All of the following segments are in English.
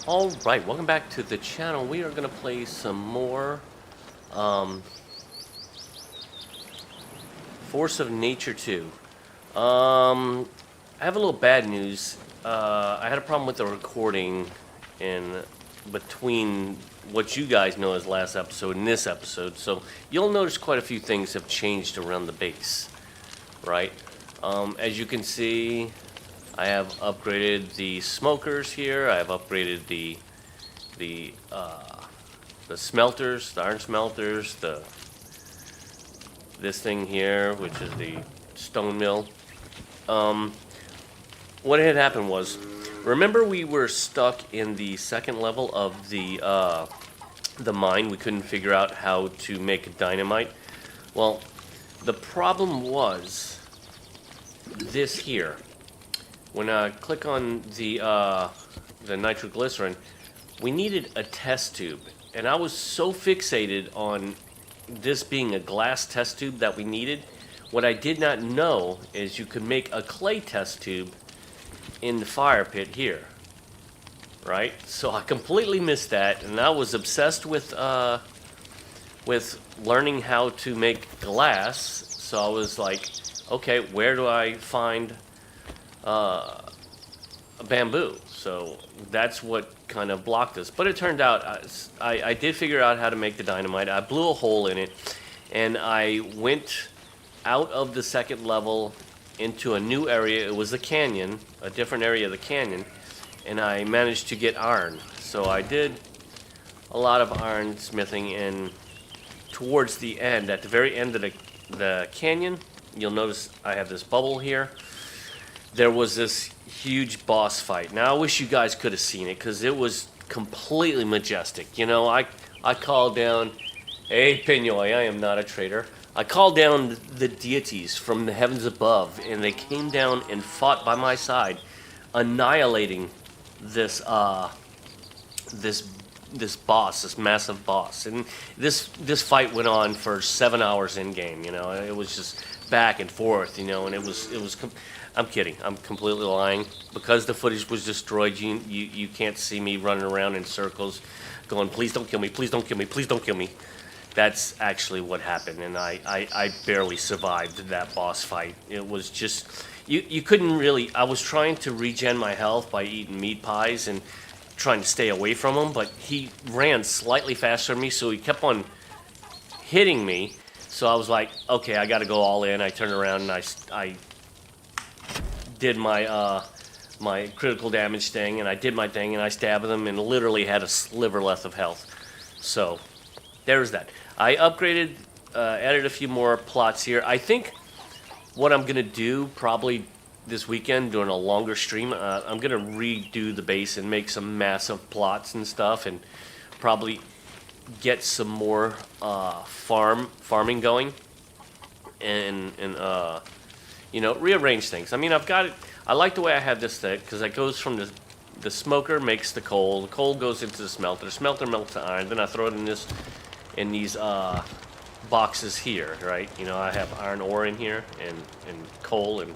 Alright, welcome back to the channel. We are going to play some more um, Force of Nature 2. I have a little bad news. I had a problem with the recording in between what you guys know as last episode and this episode. So you'll notice quite a few things have changed around the base, right? As you can see, I have upgraded the smokers here. I have upgraded the smelters, the iron smelters, this thing here, which is the stone mill. What had happened was, remember we were stuck in the second level of the mine. We couldn't figure out how to make dynamite. Well, the problem was this here. When I click on the nitroglycerin, we needed a test tube, and I was so fixated on this being a glass test tube that we needed. What I did not know is you could make a clay test tube in the fire pit here, right? So I completely missed that, and I was obsessed with learning how to make glass. So I was like, okay, where do I find bamboo? So that's what kind of blocked us. But it turned out I did figure out how to make the dynamite. I blew a hole in it, and I went out of the second level into a new area. It was a canyon, a different area of the canyon, and I managed to get iron. So I did a lot of iron smithing, and towards the end, at the very end of the canyon, you'll notice I have this bubble here. There was this huge boss fight. Now, I wish you guys could have seen it, because it was completely majestic. You know, I called down, hey, Pinoy, I am not a traitor. I called down the deities from the heavens above, and they came down and fought by my side, annihilating this boss, this massive boss. And this fight went on for 7 hours in game. You know, it was just back and forth. You know, and it was. I'm kidding. I'm completely lying. Because the footage was destroyed, you can't see me running around in circles going, please don't kill me, please don't kill me, please don't kill me. That's actually what happened, and I barely survived that boss fight. It was just, you couldn't really, I was trying to regen my health by eating meat pies and trying to stay away from him, but he ran slightly faster than me, so he kept on hitting me. So I was like, okay, I gotta go all in. I turned around and I did my my critical damage thing, and I did my thing, and I stabbed him, and literally had a sliver left of health. So there's that. I upgraded, added a few more plots here. I think what I'm gonna do probably this weekend, during a longer stream, I'm gonna redo the base and make some massive plots and stuff, and probably get some more farming going, and you know, rearrange things. I mean, I've got it. I like the way I have this thing, because it goes from the smoker makes the coal goes into the smelter melts the iron, then I throw it in these boxes here, right? You know, I have iron ore in here, and coal and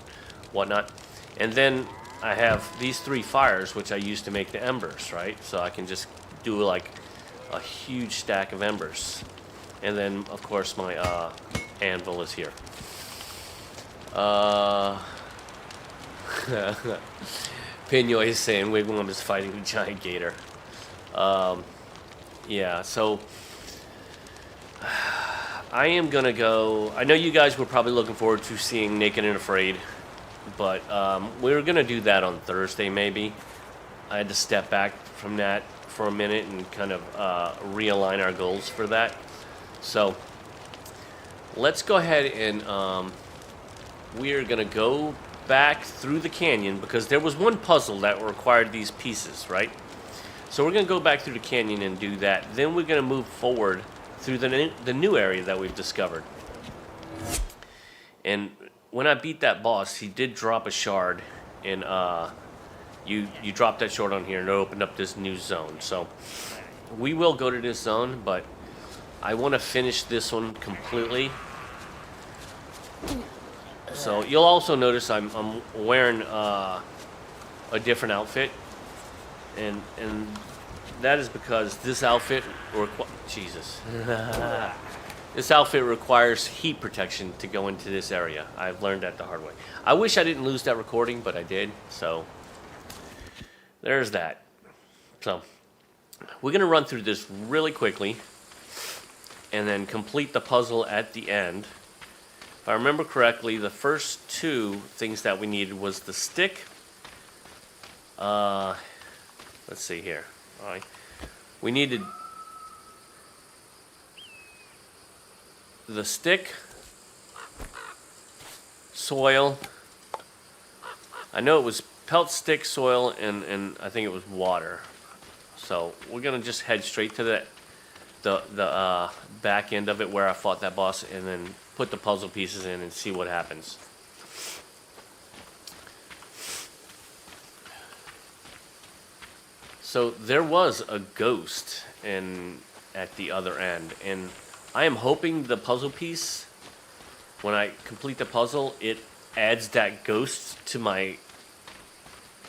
whatnot, and then I have these 3 fires, which I use to make the embers, right? So I can just do like a huge stack of embers, and then of course my anvil is here. Pinoy is saying Wigwam is fighting a giant gator. Yeah, so I am gonna go. I know you guys were probably looking forward to seeing Naked and Afraid, but we were gonna do that on Thursday maybe. I had to step back from that for a minute and kind of realign our goals for that. So let's go ahead and we're gonna go back through the canyon, because there was one puzzle that required these pieces, right? So we're gonna go back through the canyon and do that. Then we're gonna move forward through the new area that we've discovered. And when I beat that boss, he did drop a shard, and you dropped that shard on here, and it opened up this new zone. So we will go to this zone, but I want to finish this one completely. So you'll also notice I'm wearing a different outfit, and that is because this outfit Jesus. This outfit requires heat protection to go into this area. I've learned that the hard way. I wish I didn't lose that recording, but I did. So there's that. So we're going to run through this really quickly and then complete the puzzle at the end. If I remember correctly, the first two things that we needed was the stick. Let's see here. All right. We needed the stick, soil. I know it was pelt, stick, soil, and I think it was water. So we're gonna just head straight to the back end of it where I fought that boss, and then put the puzzle pieces in and see what happens. So there was a ghost at the other end, and I am hoping the puzzle piece, when I complete the puzzle, it adds that ghost to my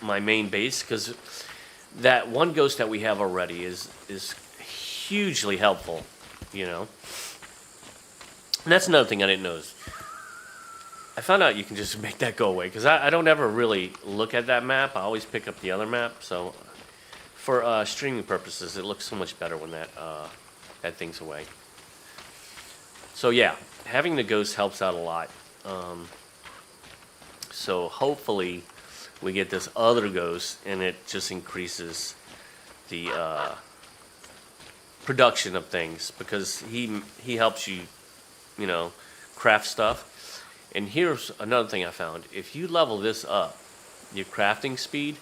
main base, because that one ghost that we have already is hugely helpful, you know. And that's another thing I didn't know is I found out you can just make that go away, because I don't ever really look at that map. I always pick up the other map, so for streaming purposes, it looks so much better when that thing's away. So yeah, having the ghost helps out a lot. So hopefully we get this other ghost, and it just increases the production of things, because he helps you, you know, craft stuff. And here's another thing I found: if you level this up, your crafting speed,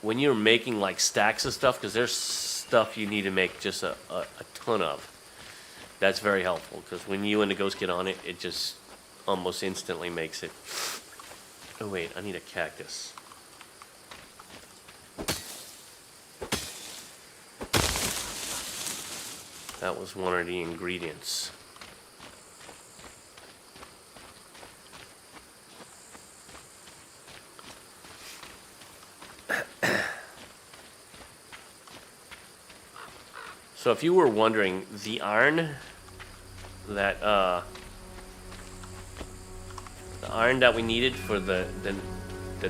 when you're making like stacks of stuff, because there's stuff you need to make just a ton of. That's very helpful, because when you and the ghost get on it, it just almost instantly makes it. Oh wait, I need a cactus. That was one of the ingredients. So if you were wondering, the iron that we needed for the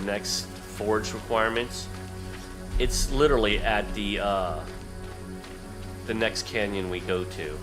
next forge requirements, it's literally at the next canyon we go to.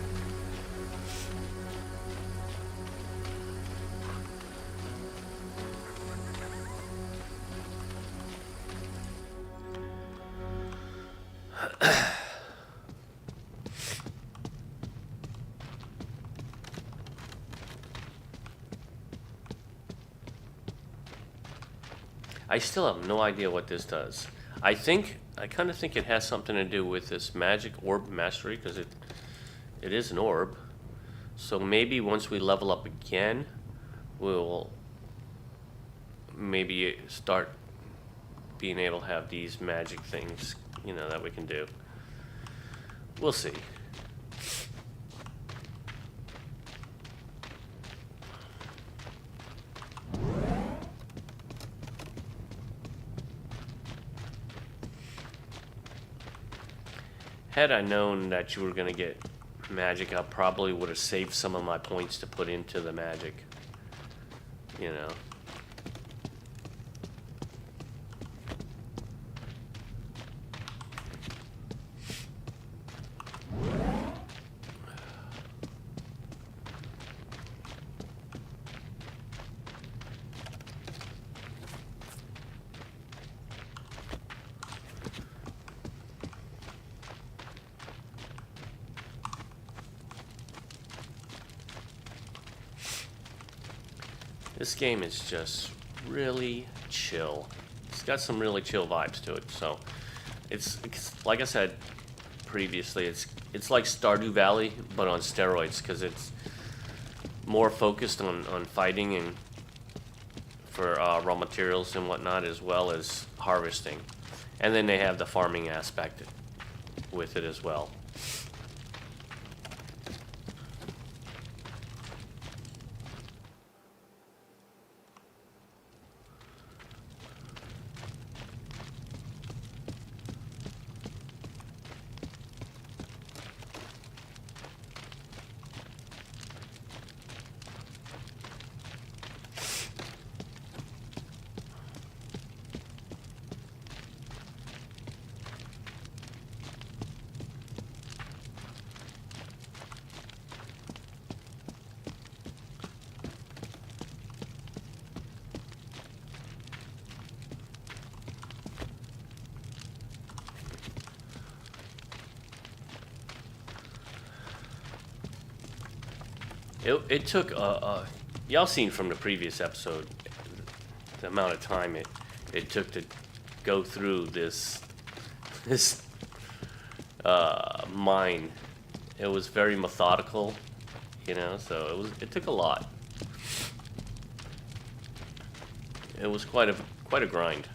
I still have no idea what this does. I kind of think it has something to do with this magic orb mastery, because it is an orb. So maybe once we level up again, we'll maybe start being able to have these magic things, you know, that we can do. We'll see. Had I known that you were going to get magic, I probably would have saved some of my points to put into the magic, you know. This game is just really chill. It's got some really chill vibes to it. So it's like I said previously, it's like Stardew Valley, but on steroids, because it's more focused on fighting and for raw materials and whatnot, as well as harvesting. And then they have the farming aspect with it as well. It took y'all seen from the previous episode the amount of time it took to go through this mine. It was very methodical, you know, so it took a lot. It was quite a grind.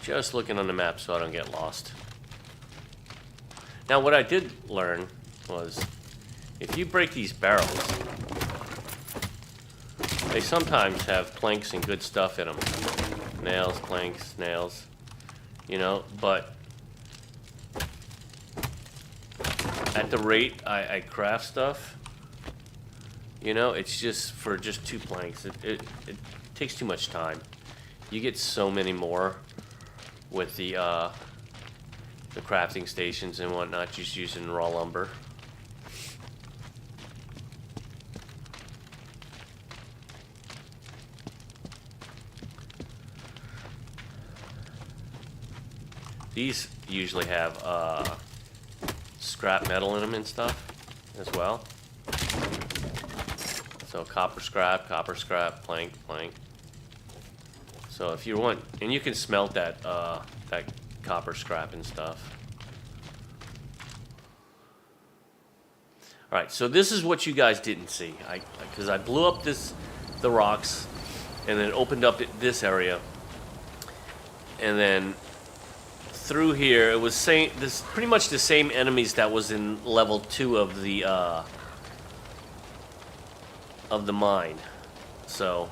Just looking on the map so I don't get lost. Now what I did learn was if you break these barrels, they sometimes have planks and good stuff in them. Nails, planks, nails, you know, but at the rate I craft stuff, you know, it's just for just 2 planks. It takes too much time. You get so many more with the crafting stations and whatnot, just using raw lumber. These usually have scrap metal in them and stuff as well. So copper scrap, plank. So if you want, and you can smelt that that copper scrap and stuff. All right, so this is what you guys didn't see. Because I blew up the rocks, and then opened up this area, and then through here it was pretty much the same enemies that was in level 2 of the mine. So.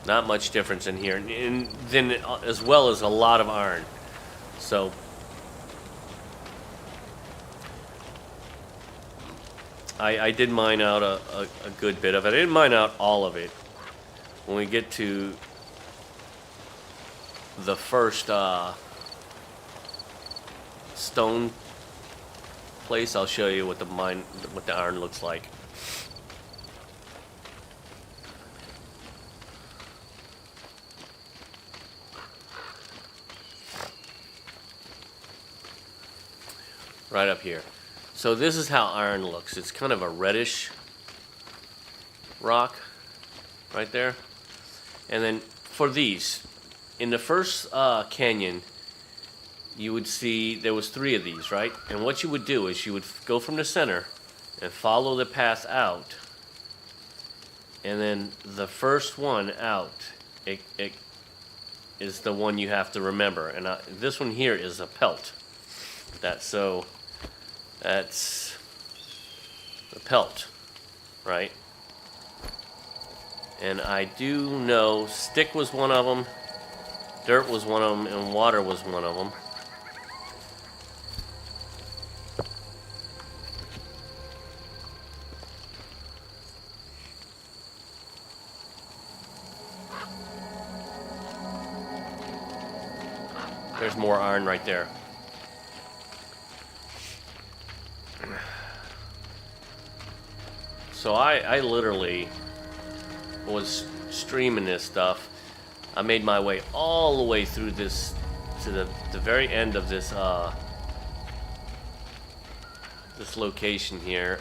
Not much difference in here, and then as well as a lot of iron. So I did mine out a good bit of it. I didn't mine out all of it. When we get to the first stone place, I'll show you what the iron looks like. Right up here. So this is how iron looks. It's kind of a reddish rock right there. And then for these, in the first canyon, you would see there was 3 of these, right? And what you would do is you would go from the center and follow the path out. And then the first one out, it is the one you have to remember. And this one here is a pelt. That's the pelt, right? And I do know stick was one of them, dirt was one of them, and water was one of them. There's more iron right there. So I literally was streaming this stuff. I made my way all the way through this to the very end of this this location here,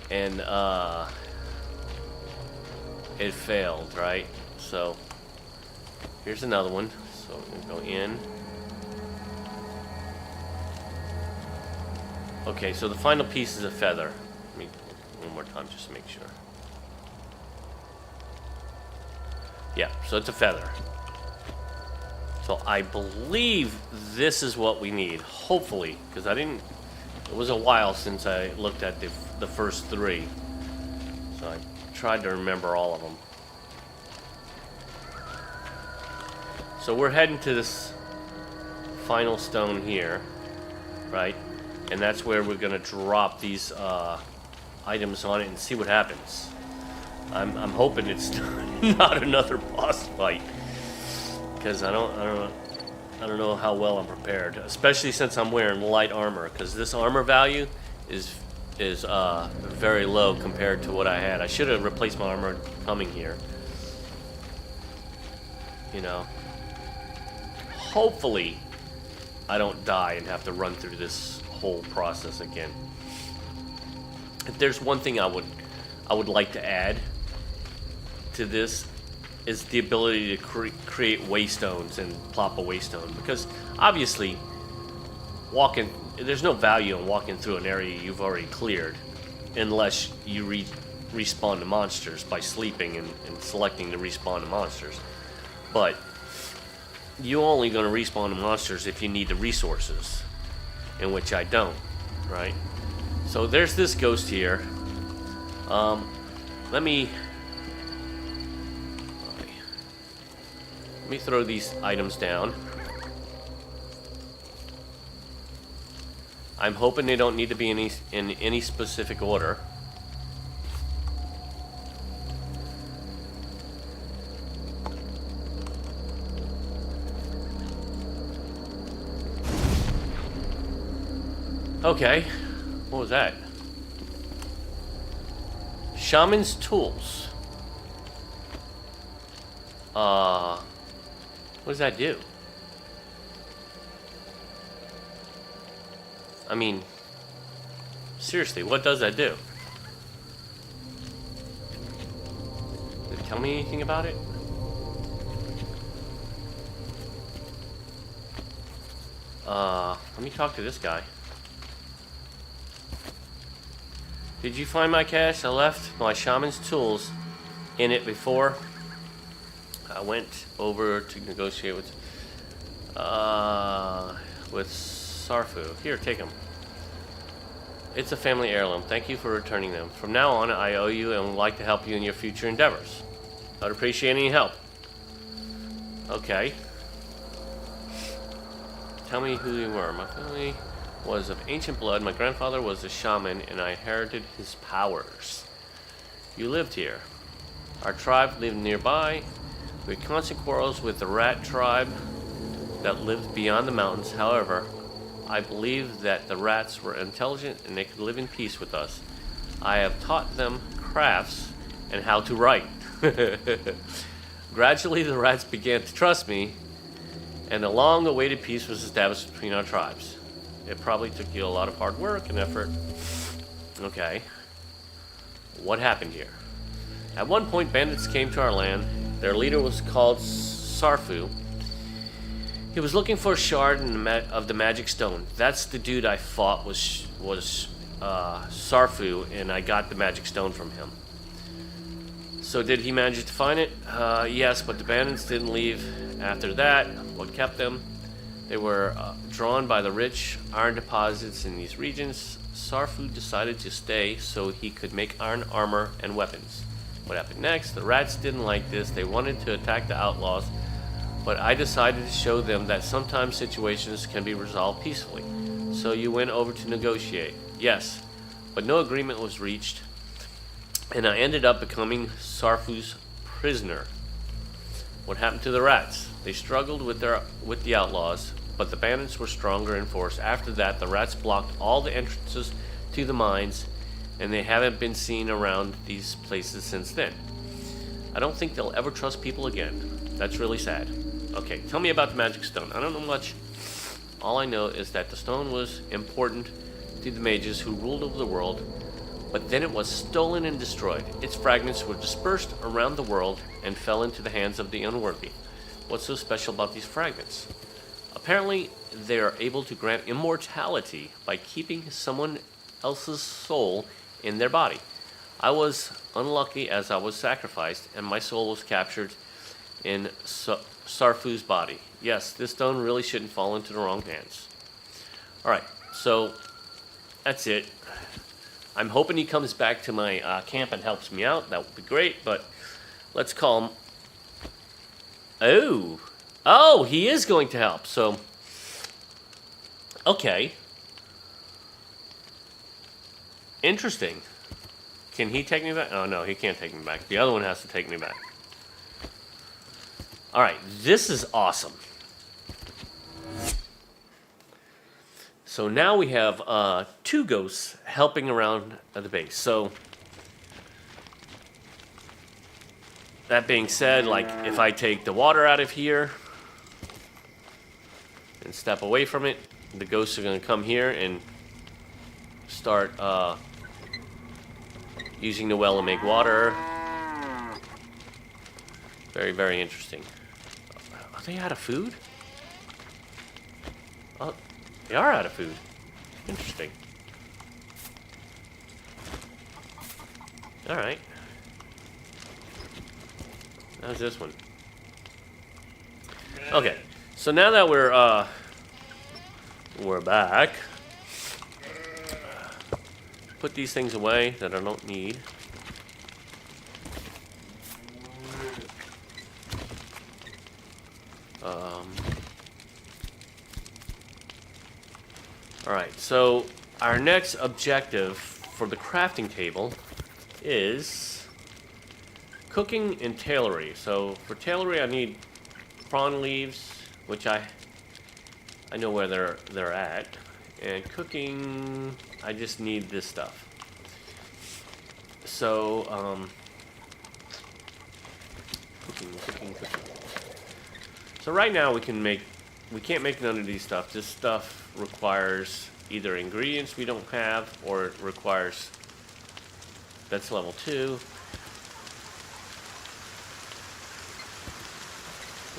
and it failed, right? So here's another one. So we're gonna go in. Okay, so the final piece is a feather. Let me one more time just to make sure. Yeah, so it's a feather. So I believe this is what we need, hopefully, because it was a while since I looked at the first 3. So I tried to remember all of them. So we're heading to this final stone here, right? And that's where we're gonna drop these items on it and see what happens. I'm hoping it's not another boss fight, because I don't know how well I'm prepared, especially since I'm wearing light armor, because this armor value is very low compared to what I had. I should have replaced my armor coming here. You know, hopefully I don't die and have to run through this whole process again. If there's one thing I would like to add to this, is the ability to create waystones and plop a waystone, because obviously there's no value in walking through an area you've already cleared unless you respawn the monsters by sleeping and selecting to respawn the monsters. But you're only going to respawn the monsters if you need the resources, in which I don't, right? So there's this ghost here. Let me throw these items down. I'm hoping they don't need to be in any specific order. Okay, what was that? Shaman's tools. What does that do? I mean, seriously, what does that do? Did it tell me anything about it? Let me talk to this guy. Did you find my cache? I left my shaman's tools in it before I went over to negotiate with Sarfu. Here, take them. It's a family heirloom. Thank you for returning them. From now on, I owe you and would like to help you in your future endeavors. I'd appreciate any help. Okay. Tell me who you were. My family was of ancient blood. My grandfather was a shaman, and I inherited his powers. You lived here. Our tribe lived nearby. We had constant quarrels with the rat tribe that lived beyond the mountains. However, I believed that the rats were intelligent and they could live in peace with us. I have taught them crafts and how to write. Gradually, the rats began to trust me, and a long-awaited peace was established between our tribes. It probably took you a lot of hard work and effort. Okay. What happened here? At one point, bandits came to our land. Their leader was called Sarfu. He was looking for a shard of the magic stone. That's the dude I fought was Sarfu, and I got the magic stone from him. So did he manage to find it? Yes, but the bandits didn't leave after that. What kept them? They were drawn by the rich iron deposits in these regions. Sarfu decided to stay so he could make iron armor and weapons. What happened next? The rats didn't like this. They wanted to attack the outlaws, but I decided to show them that sometimes situations can be resolved peacefully. So you went over to negotiate. Yes, but no agreement was reached, and I ended up becoming Sarfu's prisoner. What happened to the rats? They struggled with the outlaws, but the bandits were stronger in force. After that, the rats blocked all the entrances to the mines, and they haven't been seen around these places since then. I don't think they'll ever trust people again. That's really sad. Okay, tell me about the magic stone. I don't know much. All I know is that the stone was important to the mages who ruled over the world, but then it was stolen and destroyed. Its fragments were dispersed around the world and fell into the hands of the unworthy. What's so special about these fragments? Apparently, they are able to grant immortality by keeping someone else's soul in their body. I was unlucky as I was sacrificed, and my soul was captured in Sarfu's body. Yes, this stone really shouldn't fall into the wrong hands. Alright, so that's it. I'm hoping he comes back to my camp and helps me out. That would be great, but let's call him. Oh, he is going to help. So, okay. Interesting. Can he take me back? Oh no, he can't take me back. The other one has to take me back. Alright, this is awesome. So now we have 2 ghosts helping around at the base. So that being said, like if I take the water out of here and step away from it, the ghosts are going to come here and start using the well to make water. Very, very interesting. Are they out of food? Oh, they are out of food. Interesting. Alright. How's this one? Okay. So now that we're back. Put these things away that I don't need. Alright, so our next objective for the crafting table is cooking and tailory. So for tailory I need prawn leaves, which I know where they're at. And cooking, I just need this stuff. So, cooking. So right now we can't make none of these stuff. This stuff requires either ingredients we don't have, or it requires, that's level 2.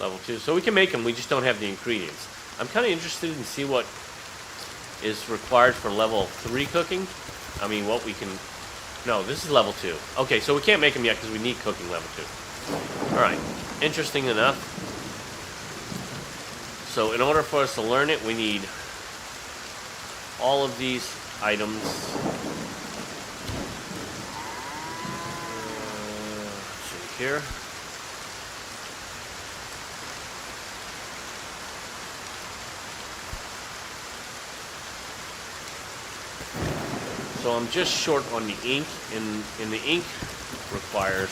Level 2. So we can make them, we just don't have the ingredients. I'm kind of interested in see what is required for level 3 cooking. I mean, what we can... No, this is level 2. Okay, so we can't make them yet because we need cooking level 2. Alright, interesting enough. So in order for us to learn it, we need all of these items. Let's see here. So I'm just short on the ink, and the ink requires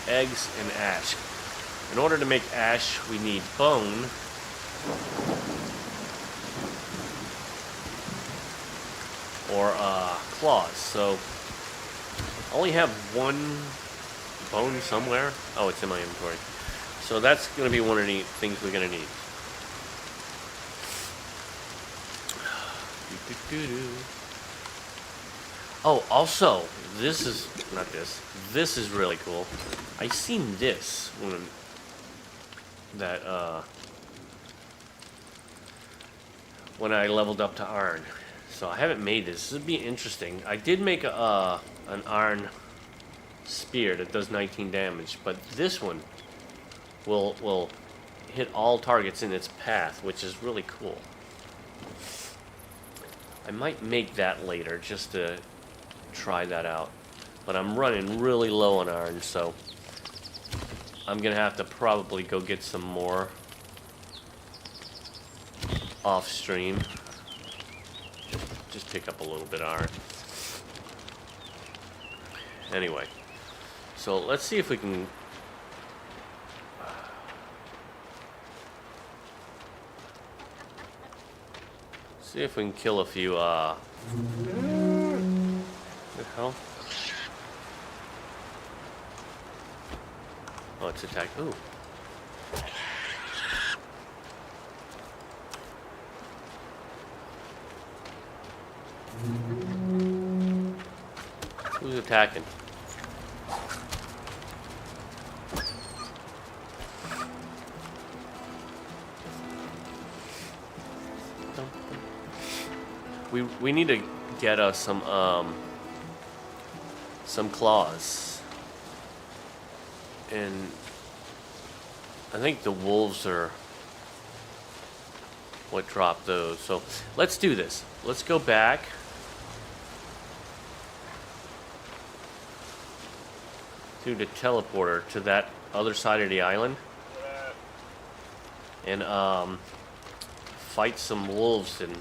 eggs and ash. In order to make ash, we need bone. Or claws. So I only have 1 bone somewhere. Oh, it's in my inventory. So that's going to be one of the things we're going to need. Oh, also, this is not this. This is really cool. I seen this when I leveled up to iron. So I haven't made this. This would be interesting. I did make an iron spear that does 19 damage, but this one will hit all targets in its path, which is really cool. I might make that later just to try that out, but I'm running really low on iron, so I'm gonna have to probably go get some more off stream. Just pick up a little bit of iron. Anyway, so let's see if we can kill a few what the hell? Oh, it's attack. Ooh. Who's attacking? We need to get us some claws, and I think the wolves are what dropped those. So let's do this. Let's go back. To the teleporter to that other side of the island, and fight some wolves and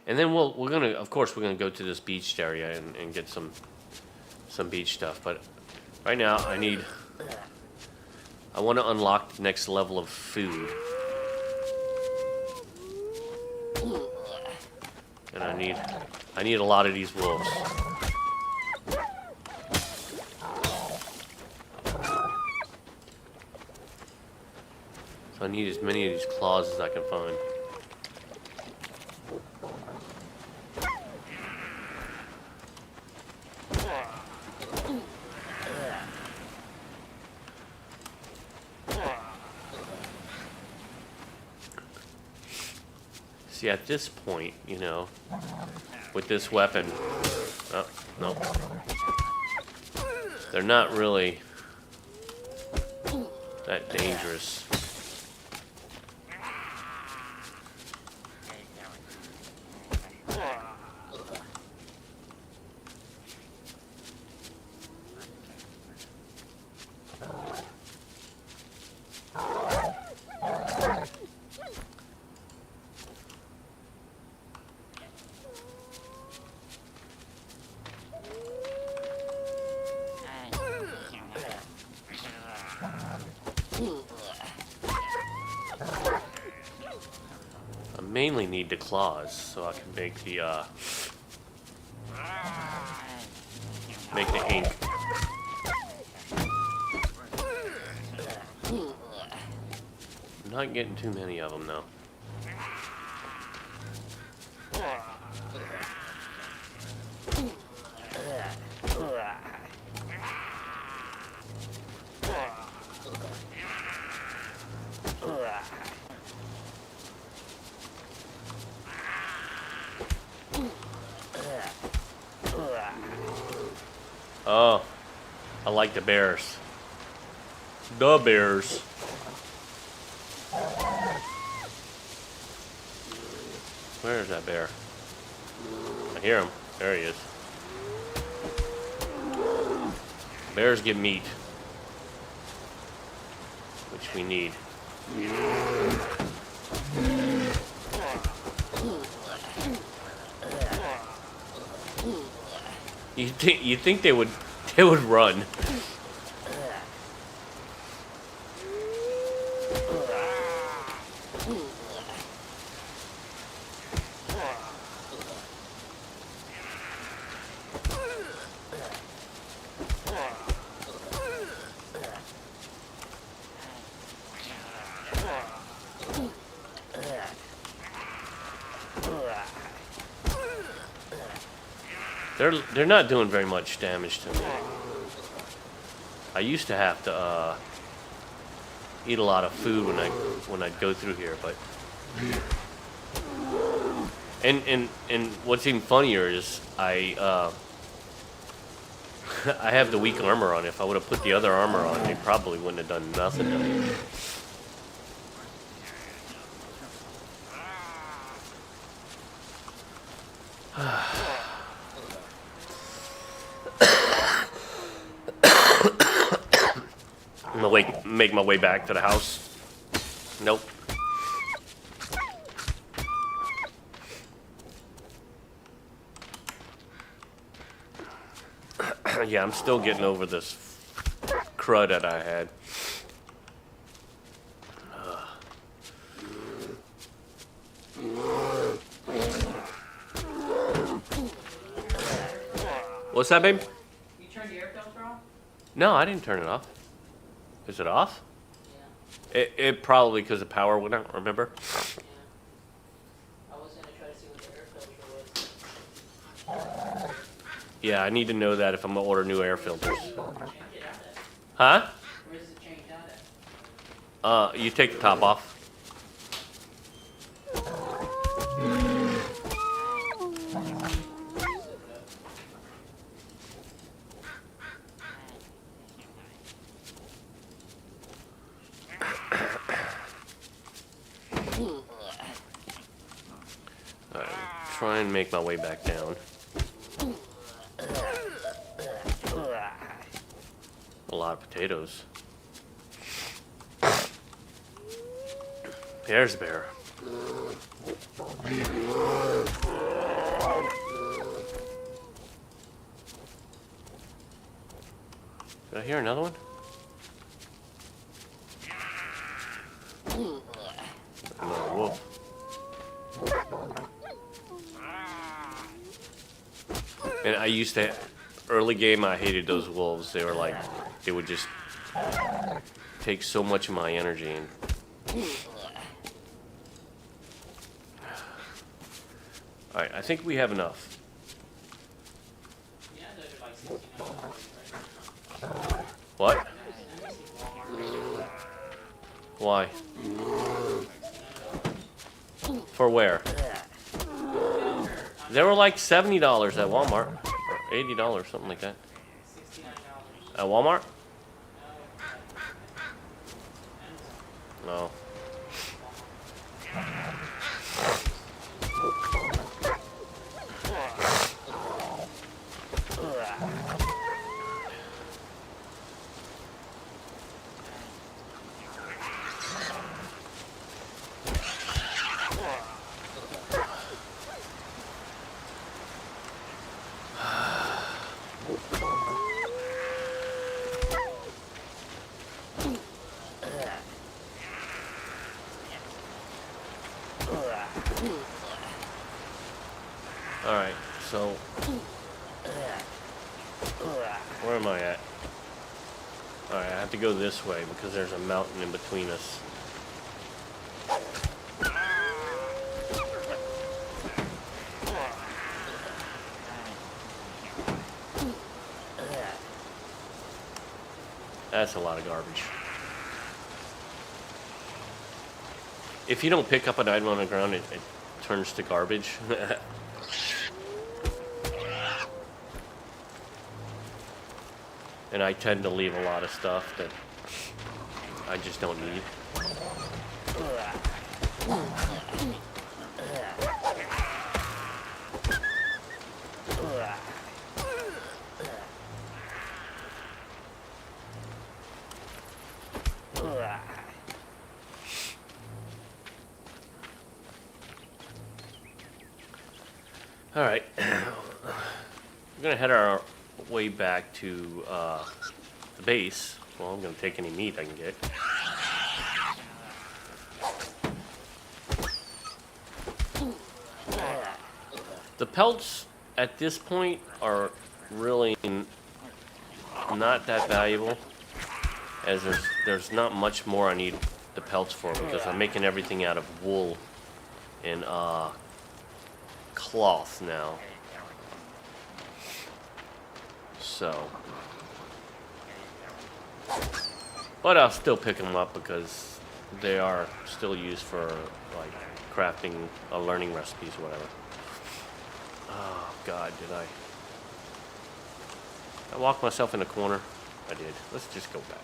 And then we're gonna, of course, we're gonna go to this beach area and get some beach stuff. But right now, I want to unlock the next level of food. And I need a lot of these wolves. So I need as many of these claws as I can find. See, at this point, you know, with this weapon, oh, no, they're not really that dangerous. Mainly need the claws so I can make the ink. I'm not getting too many of them though. Oh, I like the bears. The bears. Where is that bear? I hear him. There he is. Bears get meat, which we need. You think they would run? They're not doing very much damage to me. I used to have to eat a lot of food when I'd go through here, but and what's even funnier is I have the weak armor on. If I would have put the other armor on, they probably wouldn't have done nothing to me. I'm gonna make my way back to the house. Nope. Yeah, I'm still getting over this crud that I had. What's that, babe? You turned the air filter off? No, I didn't turn it off. Is it off? Yeah. It probably because the power went out, remember? Yeah. I was gonna try to see what the air filter was. Yeah, I need to know that if I'm gonna order new air filters. Change it out at. Huh? Where does it change out at? You take the top off. Alright, try and make my way back down. A lot of potatoes. There's the bear. Did I hear another one? Another wolf. And I used to, early game, I hated those wolves. They were like, they would just take so much of my energy. And all right, I think we have enough. Yeah, those are like $69, right? What? Why? For where? They were like $70 at Walmart, or $80, something like that. $69. At Walmart? No. No. Alright, so where am I at? Alright, I have to go this way because there's a mountain in between us. That's a lot of garbage. If you don't pick up an item on the ground, it turns to garbage. And I tend to leave a lot of stuff that I just don't need. All right, we're gonna head our way back to the base. Well, I'm gonna take any meat I can get. The pelts at this point are really not that valuable, as there's not much more I need the pelts for because I'm making everything out of wool and cloth now. So, but I'll still pick them up because they are still used for like crafting, learning recipes, whatever. Oh God, did I walk myself in a corner? I did. Let's just go back.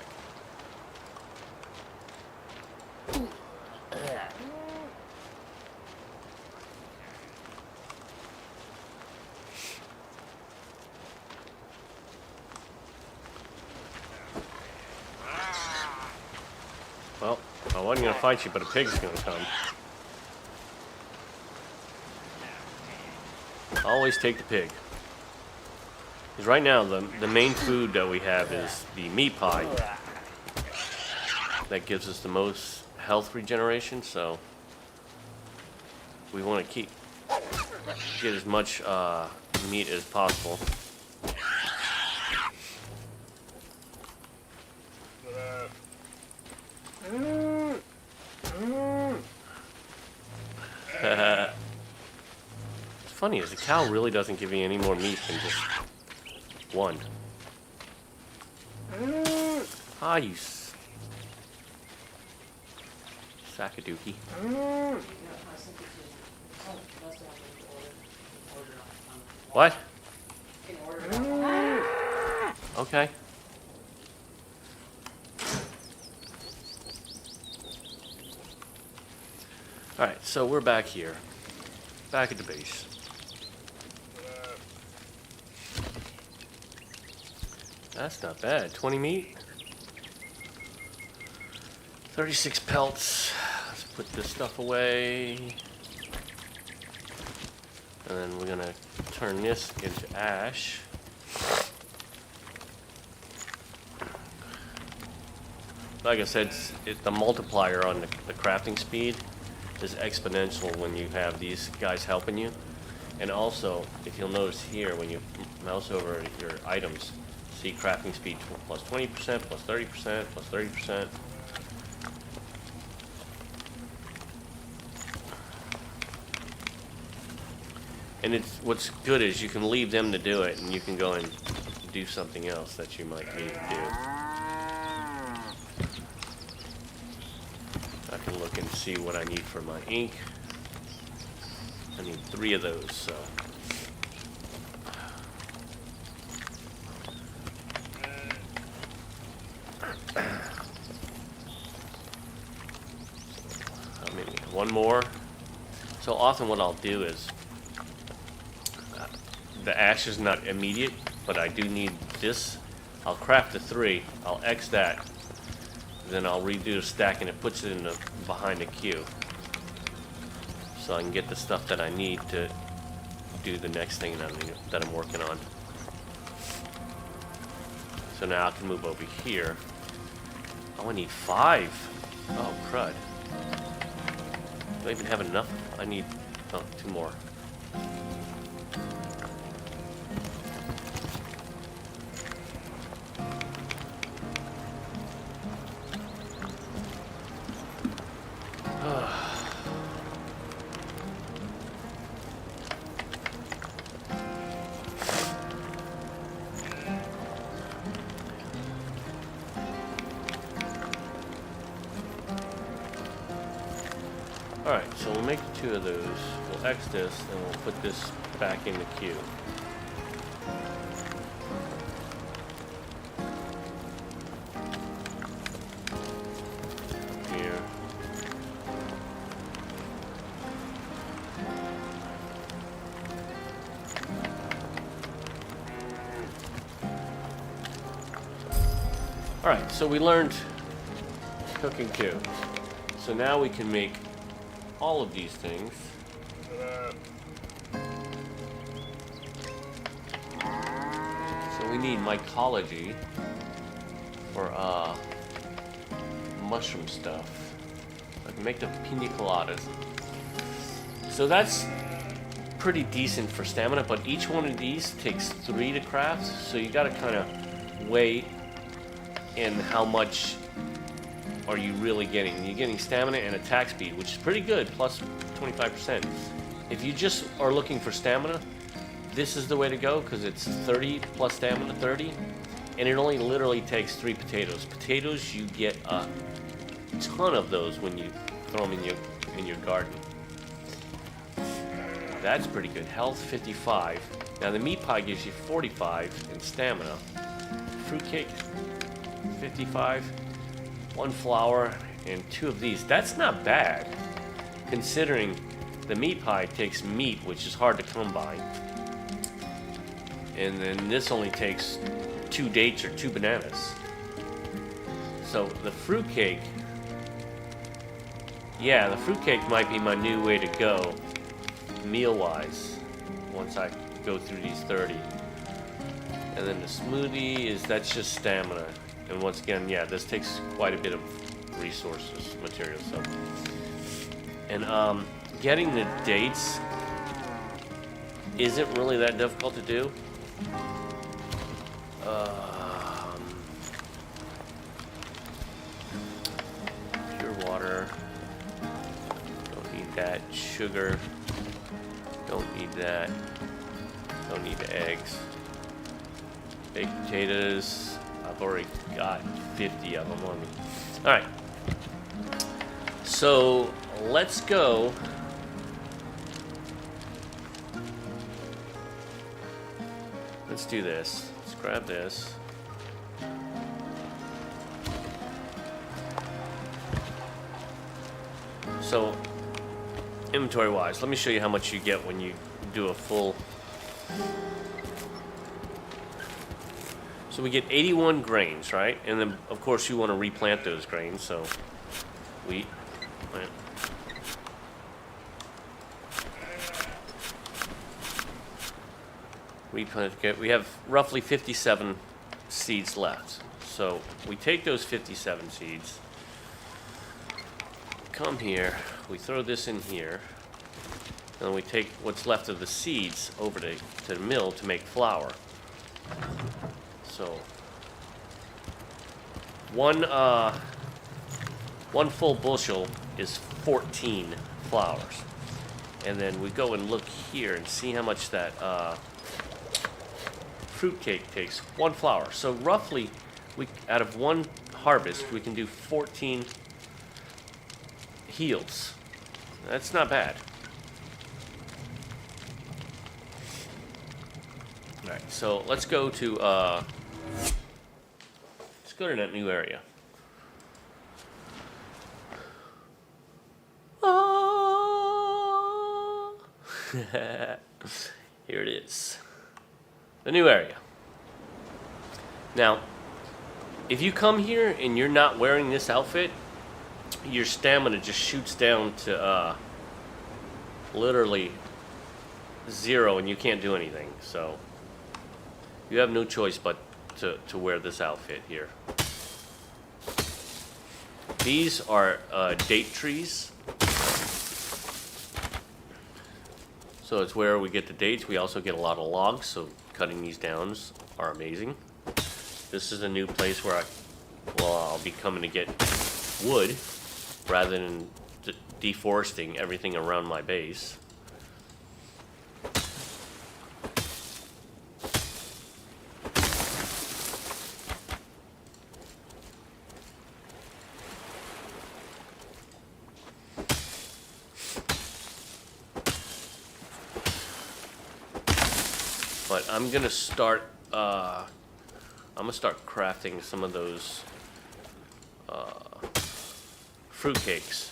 Well, I wasn't gonna fight you, but a pig's gonna come. Always take the pig. Because right now, the main food that we have is the meat pie. That gives us the most health regeneration, so we want to get as much meat as possible. What's funny is the cow really doesn't give you any more meat than just one. Ah, you sack of dookie. What? Okay. Alright, so we're back here. Back at the base. That's not bad. 20 meat. 36 pelts. That's put this stuff away. And then we're gonna turn this into ash. Like I said, the multiplier on the crafting speed is exponential when you have these guys helping you. And also, if you'll notice here, when you mouse over your items, see crafting speed plus 20%, plus 30%, plus 30%. And what's good is you can leave them to do it, and you can go and do something else that you might need to do. I can look and see what I need for my ink. I need 3 of those, so. How many? 1 more. So often what I'll do is, the ash is not immediate, but I do need this. I'll craft the 3, I'll X that, then I'll redo the stack and it puts it in behind the queue. So I can get the stuff that I need to do the next thing that I'm working on. So now I can move over here. Oh, I need 5. Oh, crud. Do I even have enough? I need, 2 more. Alright, so we'll make 2 of those. We'll X this, and we'll put this back in the queue. Here. Alright, so we learned cooking 2. So now we can make all of these things. So we need mycology for mushroom stuff. I can make the pina coladas. So that's pretty decent for stamina, but each one of these takes 3 to craft, so you gotta kind of weigh in how much are you really getting. You're getting stamina and attack speed, which is pretty good, plus 25%. If you just are looking for stamina, this is the way to go, because it's 30 plus stamina 30, and it only literally takes 3 potatoes. Potatoes, you get a ton of those when you throw them in your garden. That's pretty good. Health 55. Now the meat pie gives you 45 in stamina. Fruitcake 55. 1 flour and 2 of these. That's not bad, considering the meat pie takes meat, which is hard to come by. And then this only takes 2 dates or 2 bananas. So the fruitcake, yeah, the fruitcake might be my new way to go, meal-wise, once I go through these 30. And then the smoothie that's just stamina. And once again, yeah, this takes quite a bit of resources, materials. So, and getting the dates isn't really that difficult to do. Pure water. Don't need that. Sugar. Don't need that. Don't need the eggs. Baked potatoes. I've already got 50 of them on me. Alright. So, let's go. Let's do this. Let's grab this. So, inventory-wise, let me show you how much you get when you do a full... So we get 81 grains, right? And then, of course, you want to replant those grains. So, wheat, plant, replant. We have roughly 57 seeds left. So we take those 57 seeds, come here, we throw this in here, and then we take what's left of the seeds over to the mill to make flour. So one full bushel is 14 flours. And then we go and look here and see how much that fruitcake takes. One flour. So roughly, out of one harvest, we can do 14 heels. That's not bad. All right, so let's go to that new area. Here it is. The new area. Now, if you come here and you're not wearing this outfit, your stamina just shoots down to literally 0 and you can't do anything. So you have no choice but to wear this outfit here. These are date trees. So it's where we get the dates. We also get a lot of logs, so cutting these down are amazing. This is a new place where I'll be coming to get wood rather than deforesting everything around my base. But I'm gonna start crafting some of those fruitcakes.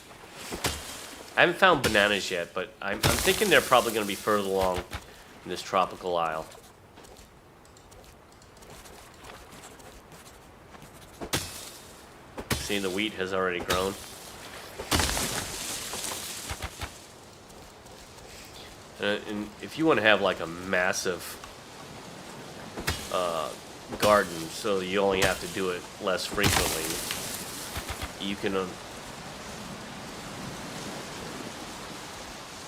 I haven't found bananas yet, but I'm thinking they're probably gonna be further along in this tropical isle. See, the wheat has already grown. And if you want to have like a massive garden, so you only have to do it less frequently, you can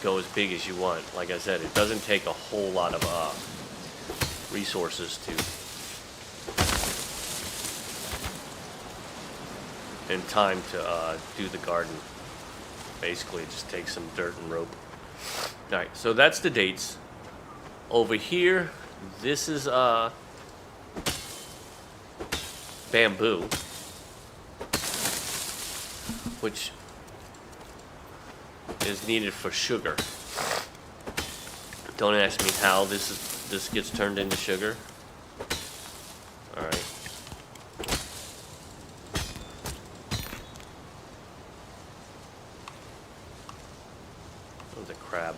go as big as you want. Like I said, it doesn't take a whole lot of resources and time to do the garden. Basically, it just takes some dirt and rope. All right, so that's the dates. Over here, this is bamboo, which is needed for sugar. Don't ask me how this gets turned into sugar. All right. That was a crab.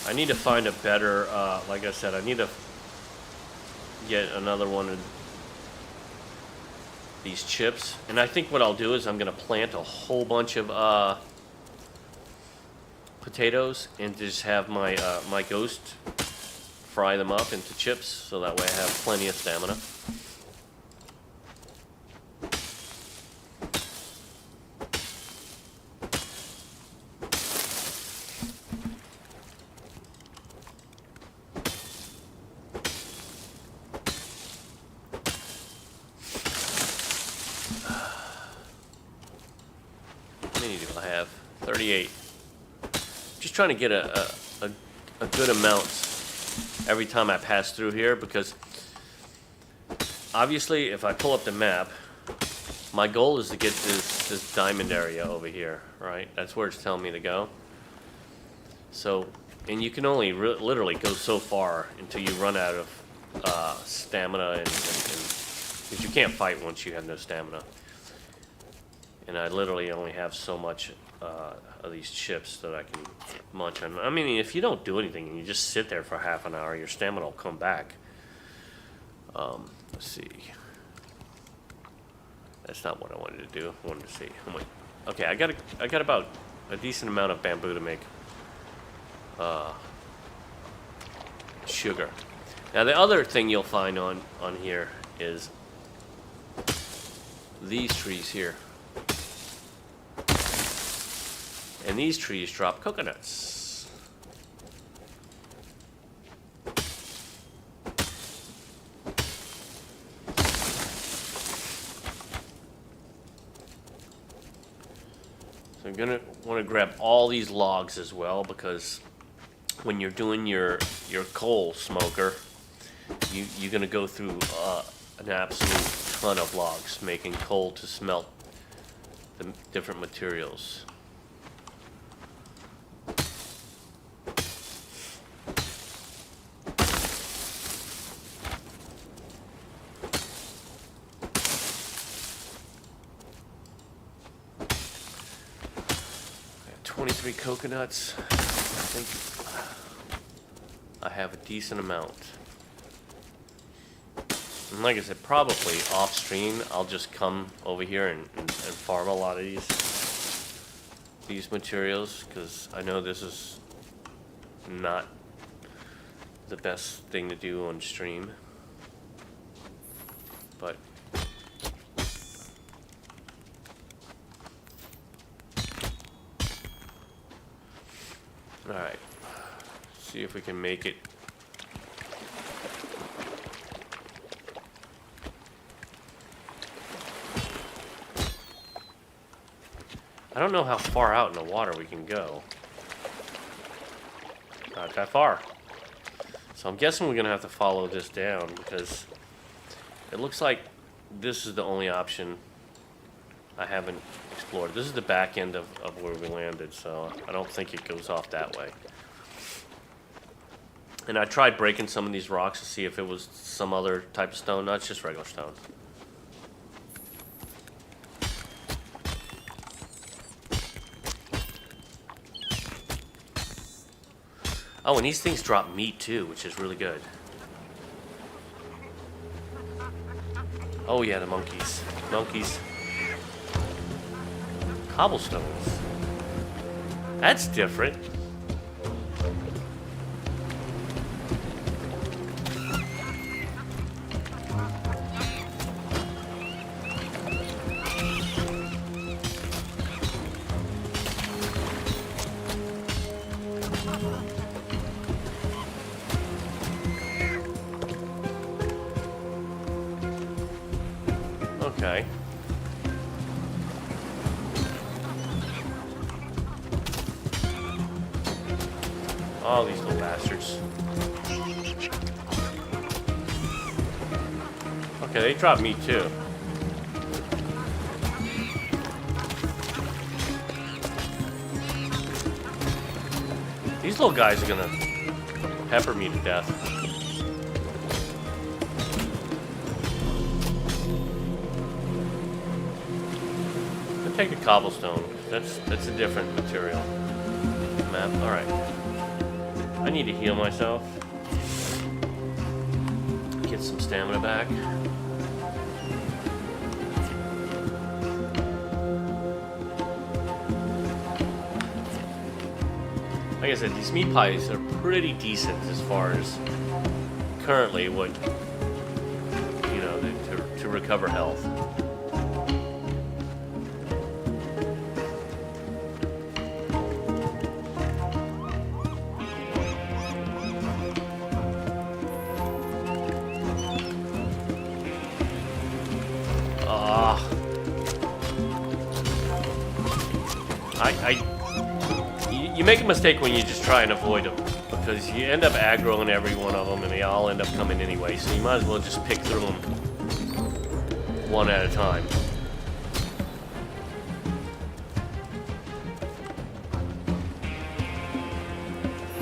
I need to find a better, like I said, I need to get another one of these chips. And I think what I'll do is I'm going to plant a whole bunch of potatoes and just have my my ghost fry them up into chips, so that way I have plenty of stamina. How many do I have? 38. Just trying to get a good amount every time I pass through here, because obviously if I pull up the map, my goal is to get this diamond area over here, right? That's where it's telling me to go. So, and you can only literally go so far until you run out of stamina, and because you can't fight once you have no stamina. And I literally only have so much of these chips that I can munch on. I mean, if you don't do anything and you just sit there for half an hour, your stamina will come back. Let's see. That's not what I wanted to do. I wanted to see. Okay, I got about a decent amount of bamboo to make sugar. Now the other thing you'll find on here is these trees here. And these trees drop coconuts. So I'm gonna want to grab all these logs as well, because when you're doing your coal smoker, you're gonna go through an absolute ton of logs making coal to smelt the different materials. I have 23 coconuts. I think I have a decent amount. And like I said, probably off stream, I'll just come over here and farm a lot of these materials, because I know this is not the best thing to do on stream. But all right, see if we can make it. I don't know how far out in the water we can go. Not that far. So I'm guessing we're gonna have to follow this down, because it looks like this is the only option I haven't explored. This is the back end of where we landed, so I don't think it goes off that way. And I tried breaking some of these rocks to see if it was some other type of stone. No, it's just regular stone. Oh, and these things drop meat too, which is really good. Oh yeah, the monkeys. Monkeys. Cobblestones. That's different. Okay. Oh, these little bastards. Okay, they dropped meat too. These little guys are gonna pepper me to death. I'll take a cobblestone. That's a different material. Map. All right. I need to heal myself. Get some stamina back. Like I said, these meat pies are pretty decent as far as currently what, you know, to recover health. You make a mistake when you just try and avoid them, because you end up aggroing every one of them, and they all end up coming anyway. So you might as well just pick through them one at a time.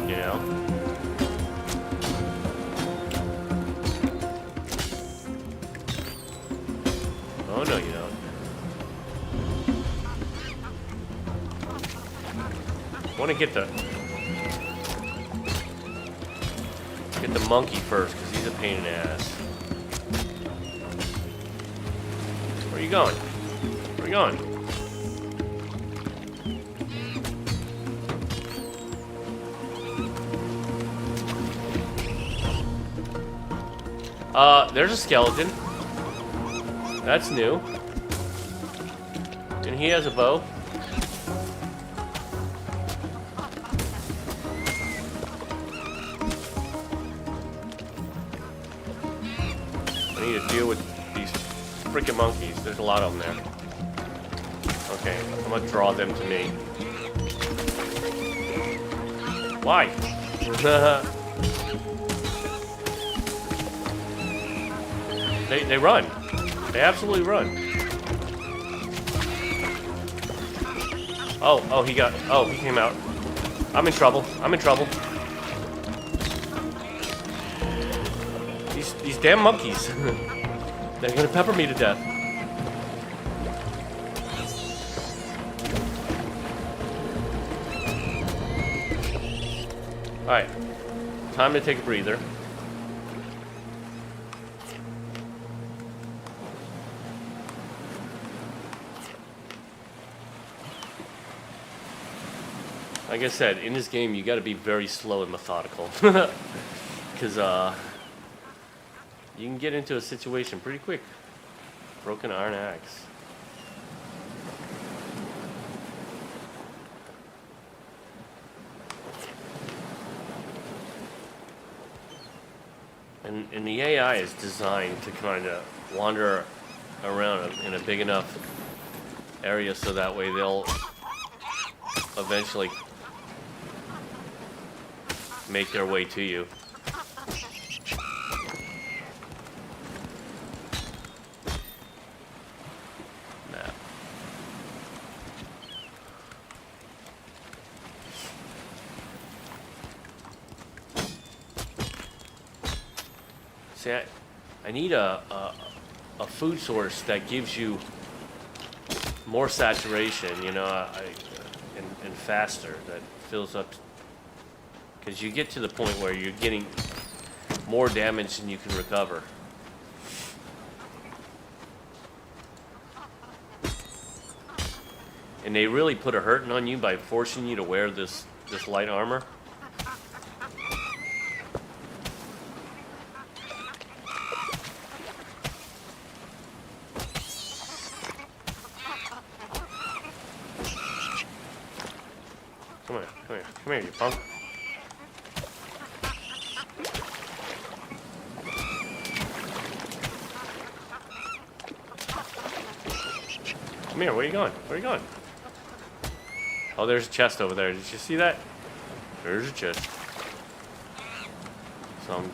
You know? Oh no, you don't. I want to get the monkey first, because he's a pain in the ass. Where you going? Where you going? There's a skeleton. That's new. And he has a bow. I need to deal with these freaking monkeys. There's a lot of them there. Okay, I'm gonna draw them to me. Why? They run. They absolutely run. Oh, he came out. I'm in trouble. I'm in trouble. These damn monkeys. They're gonna pepper me to death. Alright. Time to take a breather. Like I said, in this game, you got to be very slow and methodical, because you can get into a situation pretty quick. Broken iron axe. And the AI is designed to kind of wander around in a big enough area so that way they'll eventually make their way to you. Map. See, I need a food source that gives you more saturation, you know, and faster, that fills up. Because you get to the point where you're getting more damage than you can recover. And they really put a hurting on you by forcing you to wear this light armor. Come here, you punk. Come here, where are you going? Where are you going? Oh, there's a chest over there. Did you see that? There's a chest. So I'm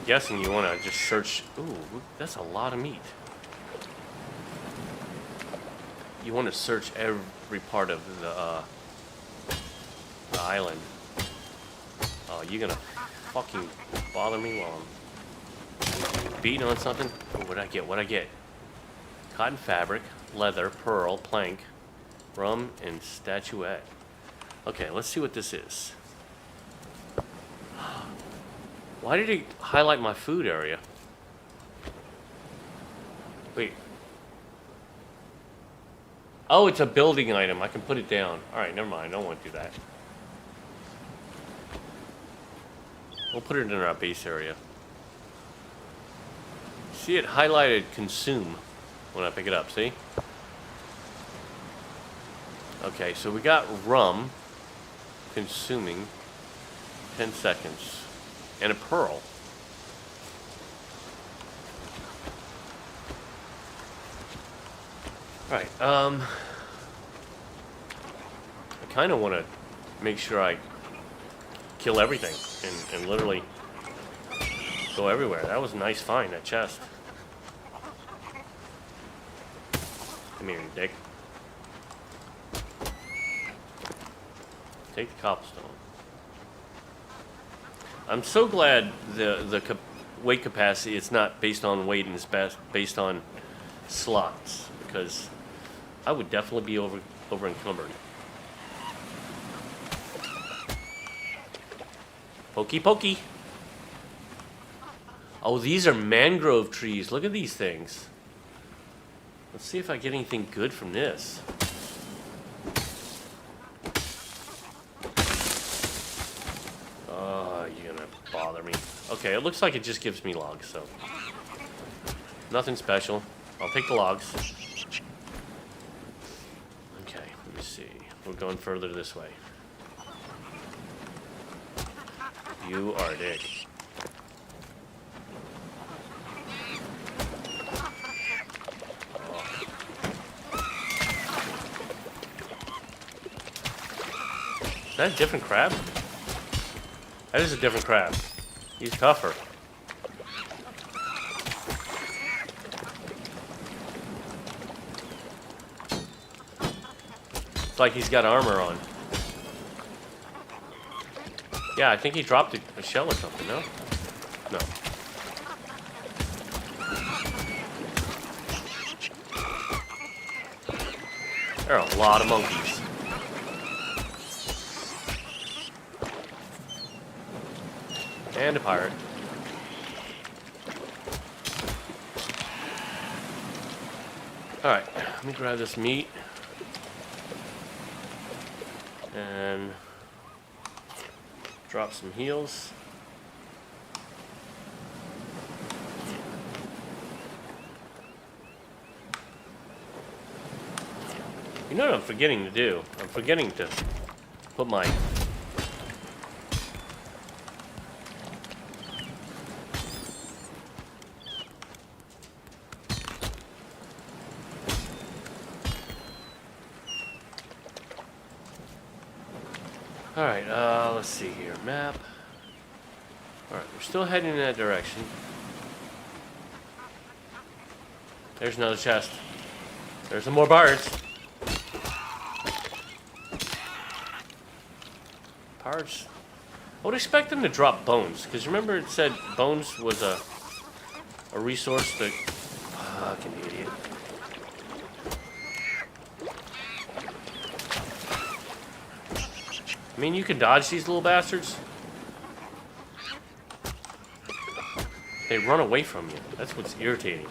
guessing you want to just search. Ooh, that's a lot of meat. You want to search every part of the island. Oh, you gonna fucking bother me while I'm beating on something? Oh, what'd I get? What'd I get? Cotton fabric, leather, pearl, plank, rum, and statuette. Okay, let's see what this is. Why did it highlight my food area? Wait. Oh, it's a building item. I can put it down. Alright, never mind. I don't want to do that. We'll put it in our base area. See it highlighted consume when I pick it up, see? Okay, so we got rum consuming 10 seconds and a pearl. Right, I kind of want to make sure I kill everything and literally go everywhere. That was a nice find, that chest. Come here, you dick. Take the cobblestone. I'm so glad the weight capacity is not based on weight and it's based on slots, because I would definitely be over encumbered. Pokey pokey. Oh, these are mangrove trees. Look at these things. Let's see if I get anything good from this. Oh, you're gonna bother me. Okay, it looks like it just gives me logs, so. Nothing special. I'll take the logs. Okay, let me see. We're going further this way. You are a dick. Is that a different crab? That is a different crab. He's tougher. It's like he's got armor on. Yeah, I think he dropped a shell or something, no? No. There are a lot of monkeys. And a pirate. Alright, let me grab this meat. And drop some heals. You know what I'm forgetting to do? I'm forgetting to put my Alright, let's see here. Map. Alright, we're still heading in that direction. There's another chest. There's some more birds. Pirates. I would expect them to drop bones, because remember it said bones was a resource that... Fucking idiot. I mean, you can dodge these little bastards. They run away from you. That's what's irritating.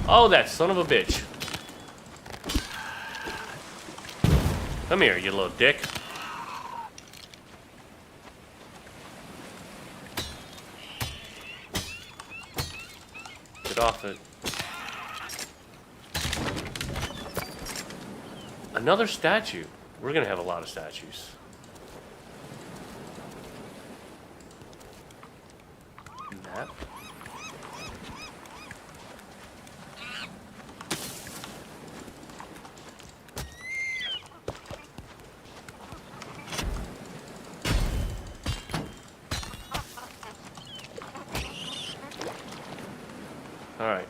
Oh, that son of a bitch. Come here, you little dick. Get off it. Another statue. We're gonna have a lot of statues. Map. All right.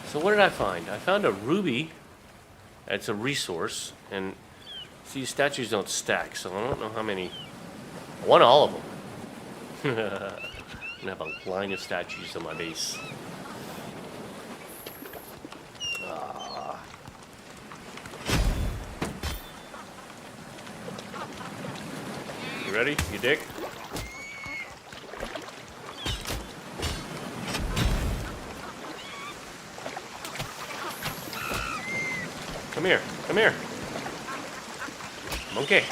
So what did I find? I found a ruby. It's a resource, and these statues don't stack, so I don't know how many. I want all of them. I'm gonna have a line of statues on my base. You ready, you dick? Come here, come here. Monkey.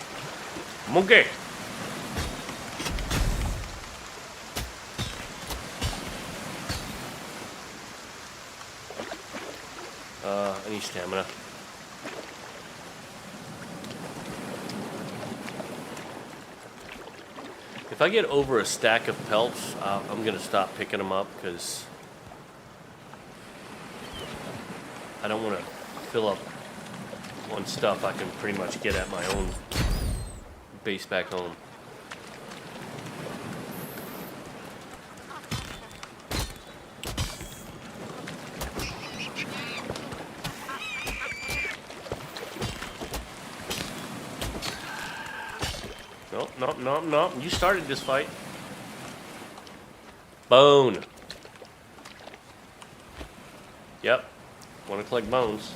Monkey. I need stamina. If I get over a stack of pelts, I'm gonna stop picking them up because I don't want to fill up on stuff I can pretty much get at my own base back home. Nope, nope, nope, nope. You started this fight. Bone. Yep. Want to collect bones.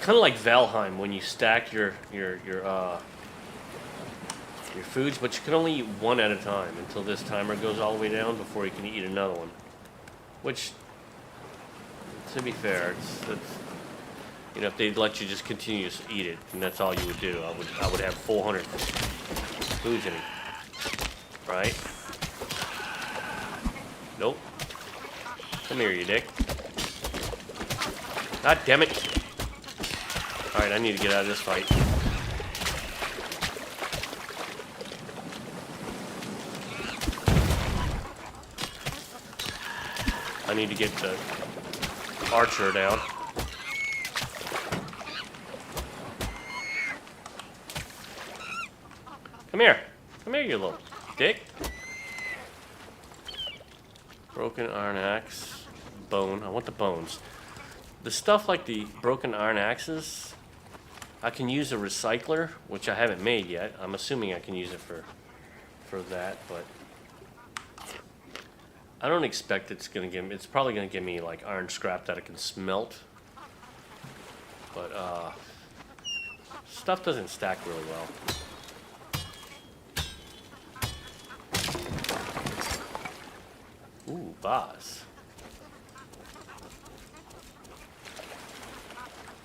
kind of like Valheim when you stack your foods, but you can only eat one at a time until this timer goes all the way down before you can eat another one. Which, to be fair, it's you know, if they'd let you just continue to eat it, and that's all you would do, I would have 400 foods in me, right? Nope. Come here, you dick. God damn it! All right, I need to get out of this fight. I need to get the archer down. Come here. Come here, you little dick. Broken iron axe. Bone. I want the bones. The stuff like the broken iron axes, I can use a recycler, which I haven't made yet. I'm assuming I can use it for that, but I don't expect it's gonna give me. It's probably gonna give me like iron scrap that I can smelt, but stuff doesn't stack really well. Ooh, boss.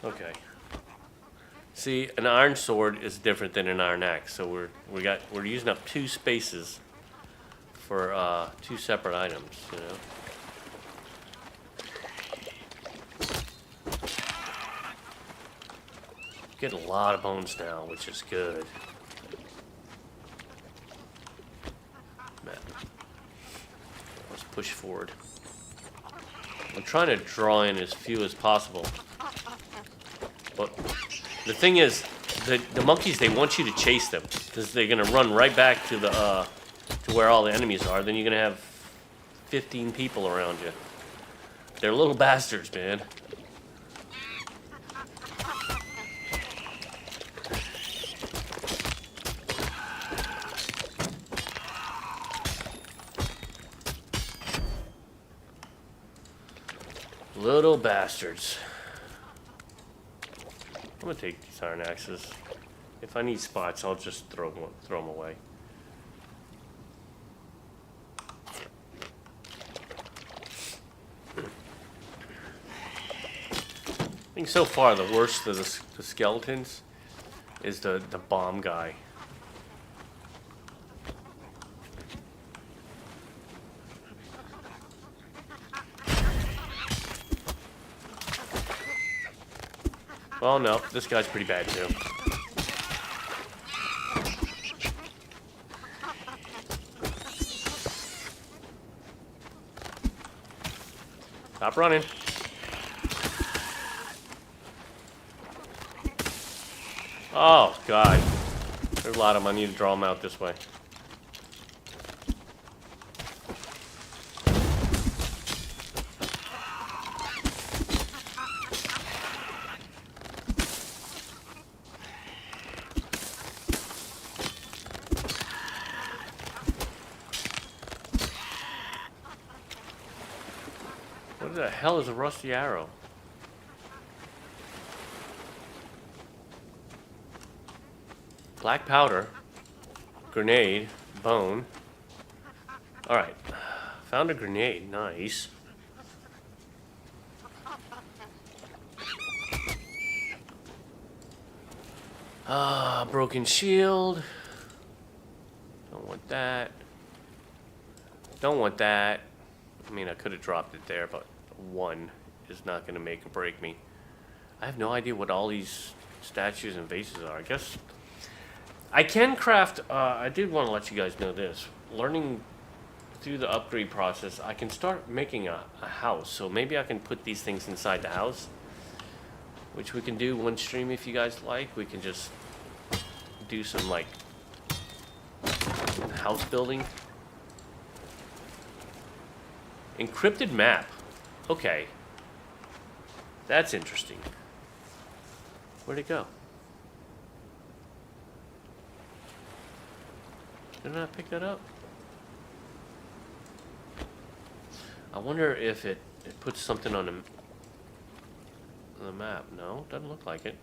Okay. See, an iron sword is different than an iron axe, so we're using up 2 spaces for 2 separate items, you know. Get a lot of bones now, which is good. Man. Let's push forward. I'm trying to draw in as few as possible. But the thing is, the monkeys, they want you to chase them because they're gonna run right back to the to where all the enemies are. Then you're gonna have 15 people around you. They're little bastards, man. Little bastards. I'm gonna take these iron axes. If I need spots, I'll just throw them away. I think so far the worst of the skeletons is the bomb guy. Oh no, this guy's pretty bad too. Stop running. Oh god. There's a lot of them. I need to draw them out this way. What the hell is a rusty arrow? Black powder, grenade, bone. Alright, found a grenade, nice. Broken shield. Don't want that. Don't want that. I mean, I could have dropped it there, but 1 is not going to make or break me. I have no idea what all these statues and vases are. I guess I can craft. I did want to let you guys know this. Learning through the upgrade process, I can start making a house. So maybe I can put these things inside the house, which we can do one stream if you guys like. We can just do some like house building. Encrypted map. Okay. That's interesting. Where'd it go? Did I not pick that up? I wonder if it puts something on The map? No, doesn't look like it.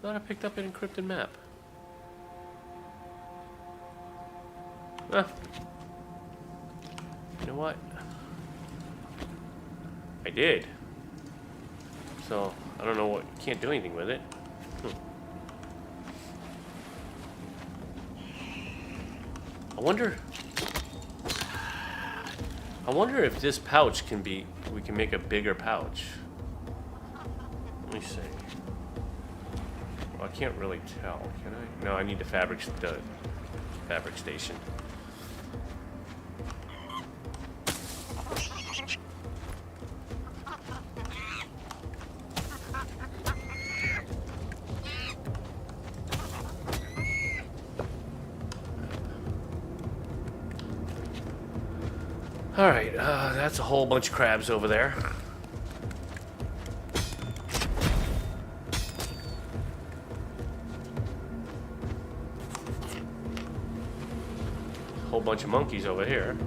Thought I picked up an encrypted map. Ah. You know what? I did. So, I don't know what... Can't do anything with it. I wonder if this pouch can be... We can make a bigger pouch. Let me see. Well, I can't really tell, can I? No, I need the fabric station. Alright, that's a whole bunch of crabs over there. Whole bunch of monkeys over here.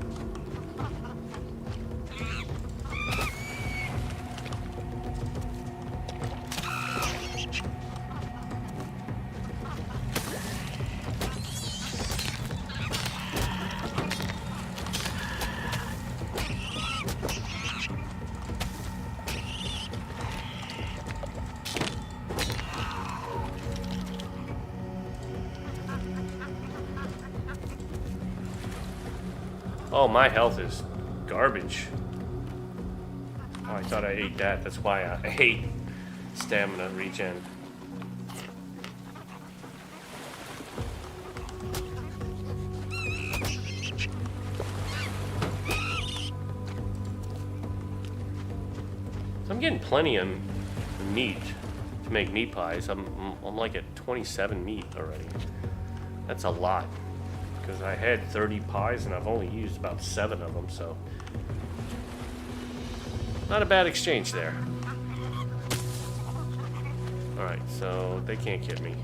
Oh, my health is garbage. Oh, I thought I ate that. That's why I hate stamina regen. So I'm getting plenty of meat to make meat pies. I'm like at 27 meat already. That's a lot. Because I had 30 pies and I've only used about 7 of them, so not a bad exchange there. Alright, so they can't get me.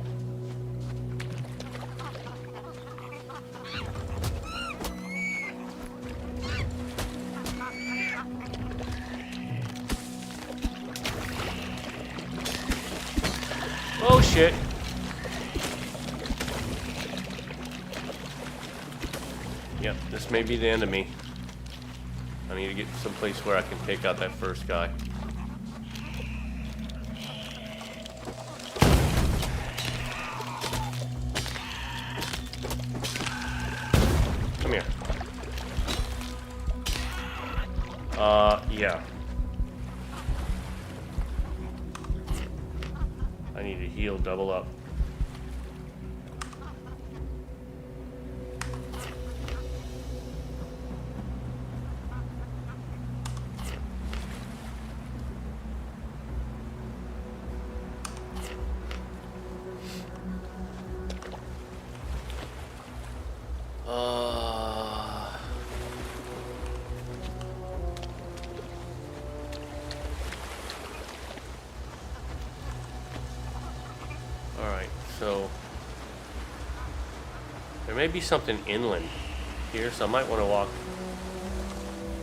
Oh shit. Yep, this may be the end of me. I need to get someplace where I can take out that first guy. Come here. Yeah. I need to heal double up. Alright, so there may be something inland here, so I might want to walk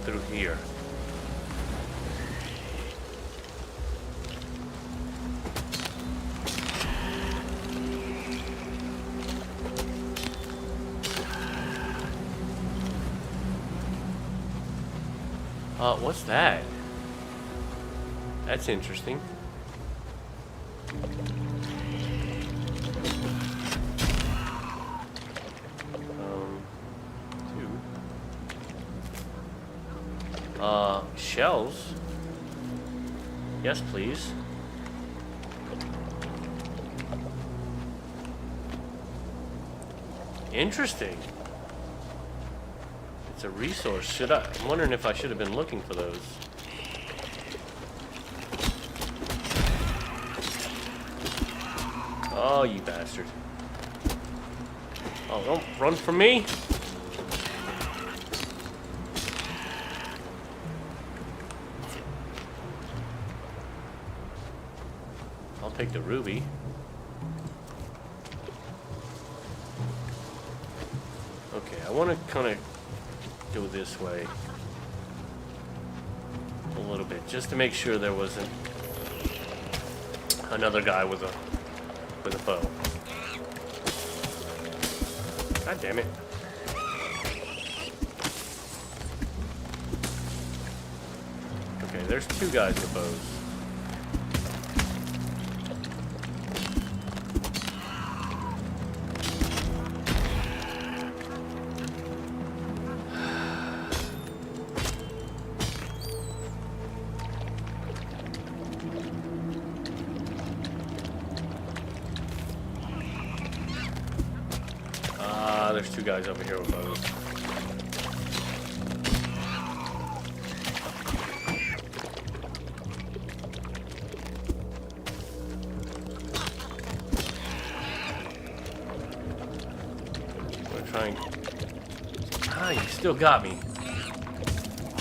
through here. What's that? That's interesting. Shells. Yes, please. Interesting. It's a resource. I'm wondering if I should have been looking for those. Oh, you bastard. Oh, don't run from me. I'll take the ruby. Okay, I want to kind of go this way a little little bit, just to make sure there wasn't another guy with a bow. God damn it. Okay, there's two guys with bows. There's two guys over here with bows. We're trying. Ah, you still got me.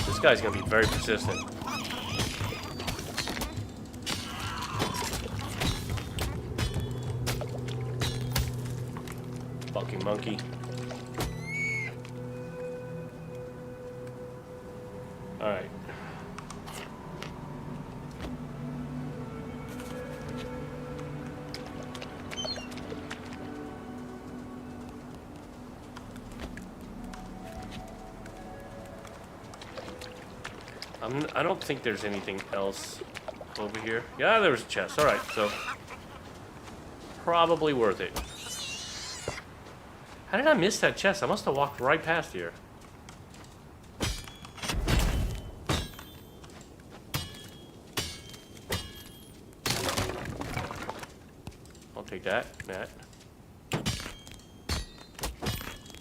This guy's gonna be very persistent. Fucking monkey. Alright. I don't think there's anything else over here. Yeah, there was a chest. Alright, so probably worth it. How did I miss that chest? I must have walked right past here. I'll take that, that,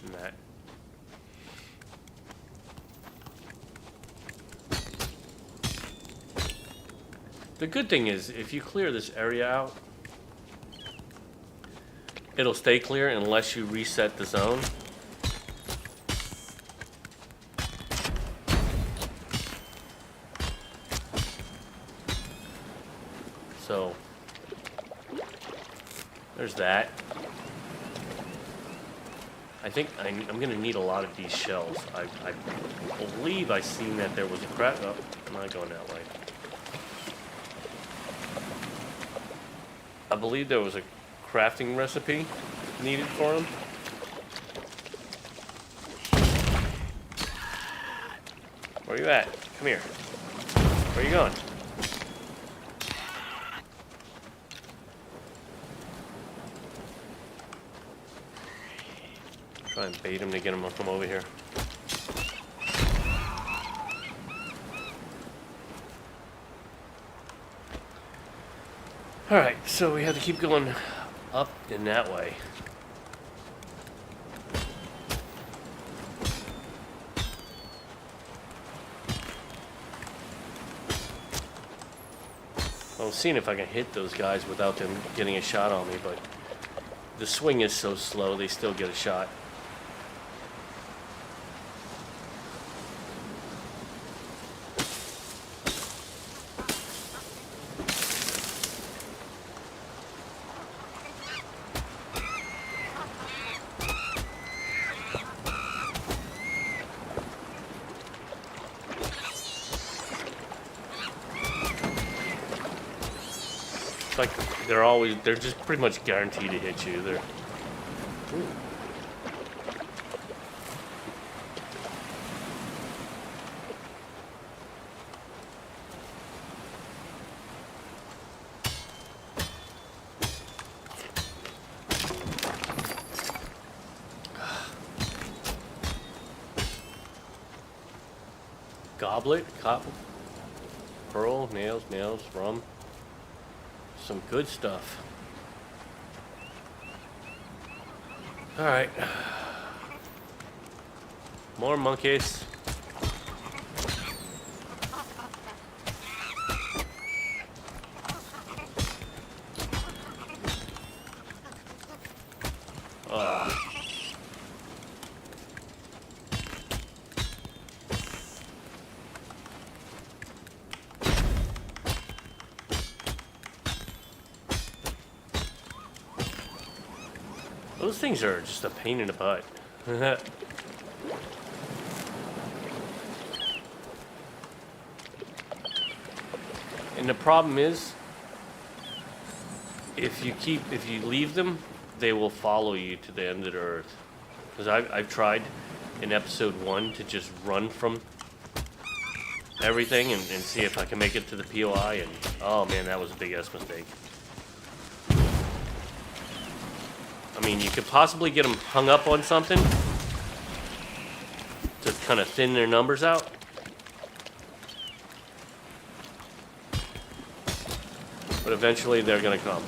and that. The good thing is, if you clear this area out, it'll stay clear unless you reset the zone. So, there's that. I think I'm gonna need a lot of these shells. I believe I seen that there was a crap. Oh, I'm not going that way. I believe there was a crafting recipe needed for him. Where you at? Come here. Where you going? Try and bait him to get him to come over here. Alright, so we have to keep going up in that way. I'm seeing if I can hit those guys without them getting a shot on me, but the swing is so slow, they still get a shot. It's like they're just pretty much guaranteed to hit you. They're ooh. Goblet, copper, pearl, nails, rum. Some good stuff. All right. More monkeys. Those things are just a pain in the butt. And the problem is, if you leave them, they will follow you to the end of the earth. Because I've tried in episode 1 to just run from everything and see if I can make it to the POI, and oh man, that was a big ass mistake. I mean, you could possibly get them hung up on something to kind of thin their numbers out. But eventually they're gonna come.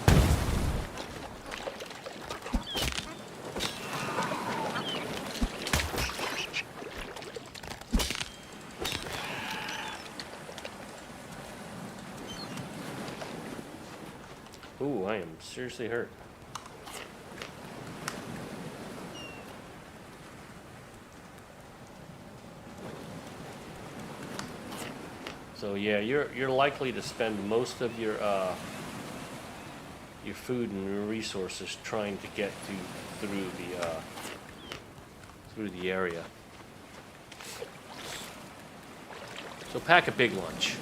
Ooh, I am seriously hurt. So yeah, you're likely to spend most of your food and your resources trying to get through the area. So pack a big lunch.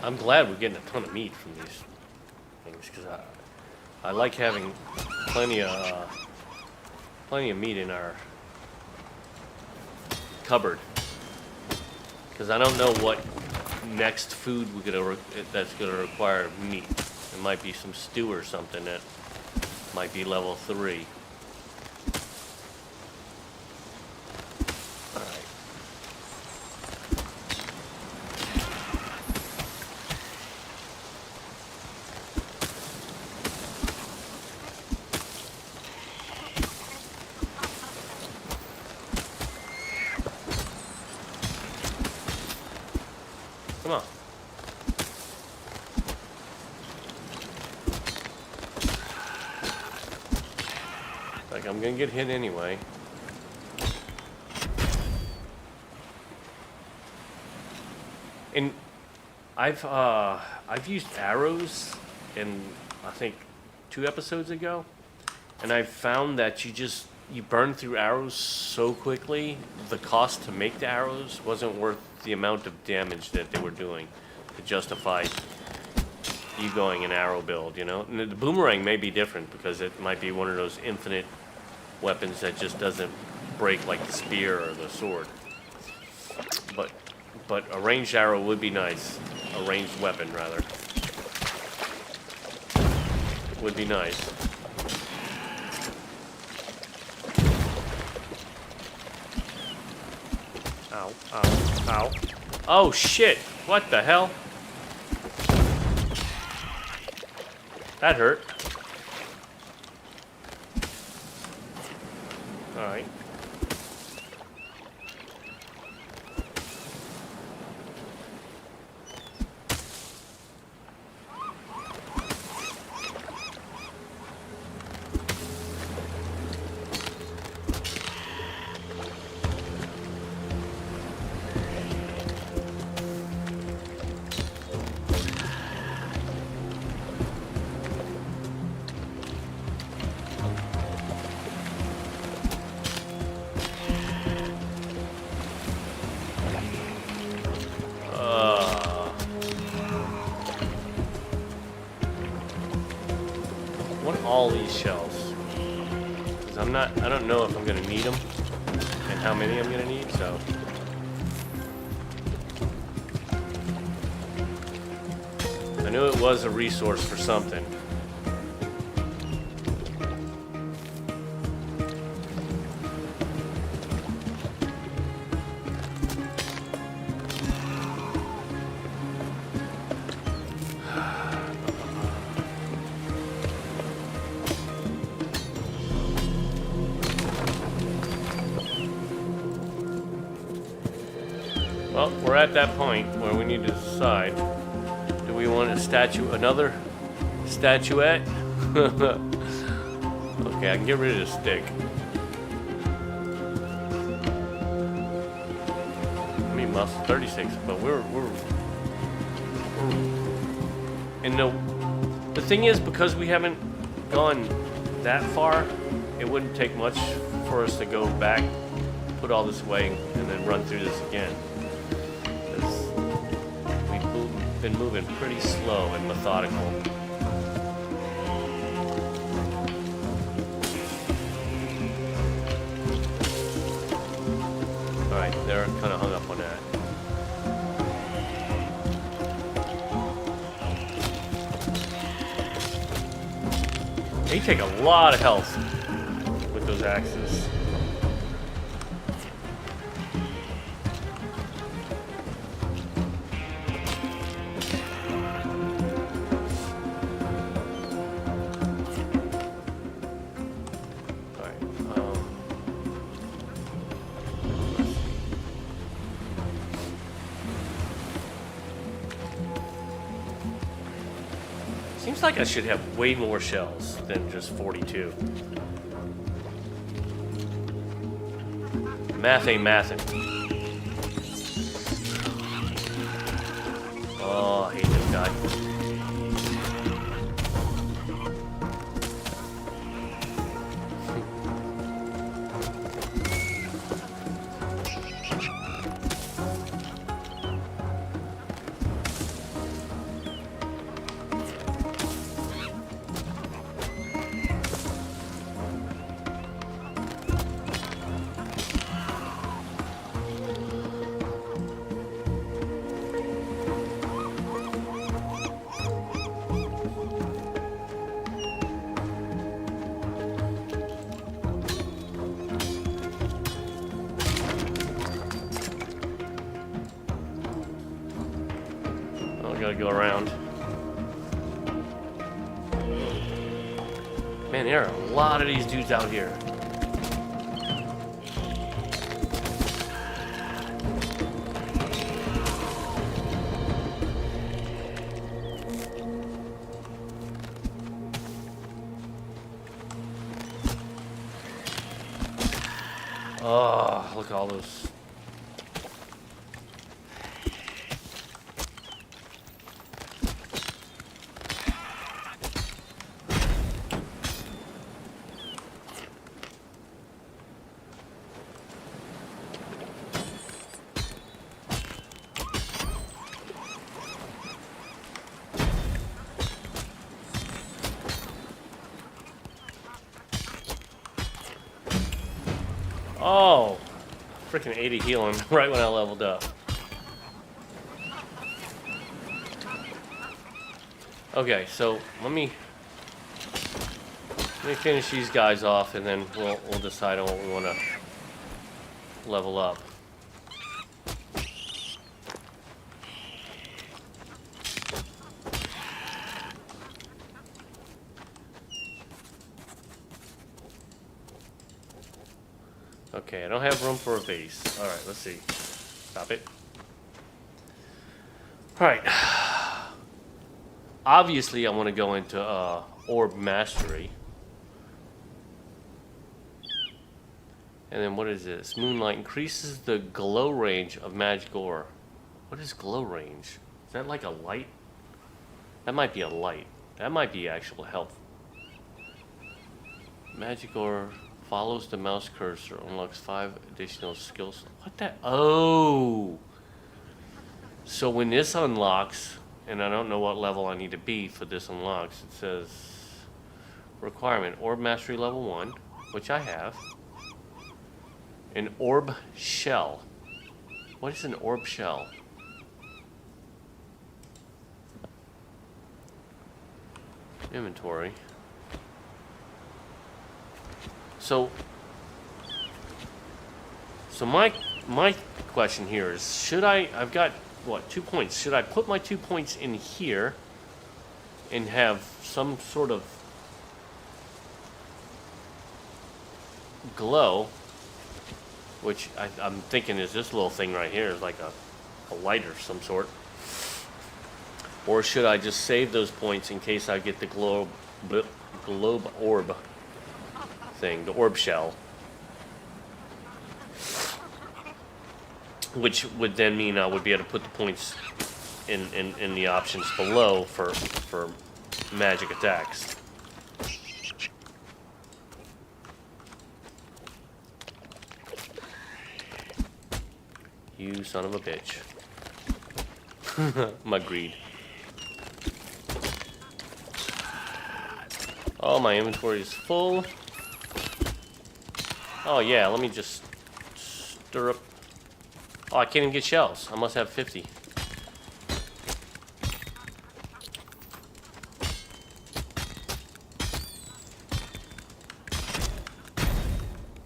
I'm glad we're getting a ton of meat from these things, because I like having plenty of meat in our cupboard, because I don't know what next food that's gonna require meat. It might be some stew or something that might be level 3. Come on. Like, I'm gonna get hit anyway. And I've used arrows in, I think, 2 episodes ago, and I've found that you burn through arrows so quickly, the cost to make the arrows wasn't worth the amount of damage that they were doing to justify you going an arrow build, you know? And the boomerang may be different, because it might be one of those infinite weapons that just doesn't break like the spear or the sword. But a ranged arrow would be nice. A ranged weapon, rather. Would be nice. Ow, ow, ow. Oh shit! What the hell? That hurt. Alright. All these shells, because I don't know if I'm gonna need them and how many I'm gonna need, so I knew it was a resource for something. Well, we're at that point where we need to decide, do we want another statuette? Okay, I can get rid of the stick. I mean, muscle 36, but we're in the The thing is, because we haven't gone that far, it wouldn't take much for us to go back, put all this away, and then run through this again. 'Cause we've been moving pretty slow and methodical. Alright, they're kind of hung up on that. They take a lot of health with those axes. Alright, seems like I should have way more shells than just 42. Math ain't mathin'. Oh, I hate this guy. Gotta go around. Man, there are a lot of these dudes out here. Oh, look at all those. Oh, freaking 80 healing right when I leveled up. Okay, so let me finish these guys off, and then we'll decide on what we want to level up. Okay, I don't have room for a vase. Alright, let's see. Stop it. Alright. Obviously, I want to go into Orb Mastery. And then what is this? Moonlight increases the glow range of magic ore. What is glow range? Is that like a light? That might be a light. That might be actual health. Magic ore follows the mouse cursor, unlocks 5 additional skills. What the? Oh! So when this unlocks, and I don't know what level I need to be for this unlocks, it says requirement, Orb Mastery level 1, which I have. An Orb Shell. What is an Orb Shell? Inventory. So my question here is, should I've got, what, 2 points. Should I put my 2 points in here and have some sort of glow, which I'm thinking is this little thing right here is like a light of some sort. Or should I just save those points in case I get the globe orb thing, the orb shell, which would then mean I would be able to put the points in the options below for magic attacks. You son of a bitch. My greed. Oh, my inventory is full. Oh yeah, let me just stir up. Oh, I can't even get shells. I must have 50.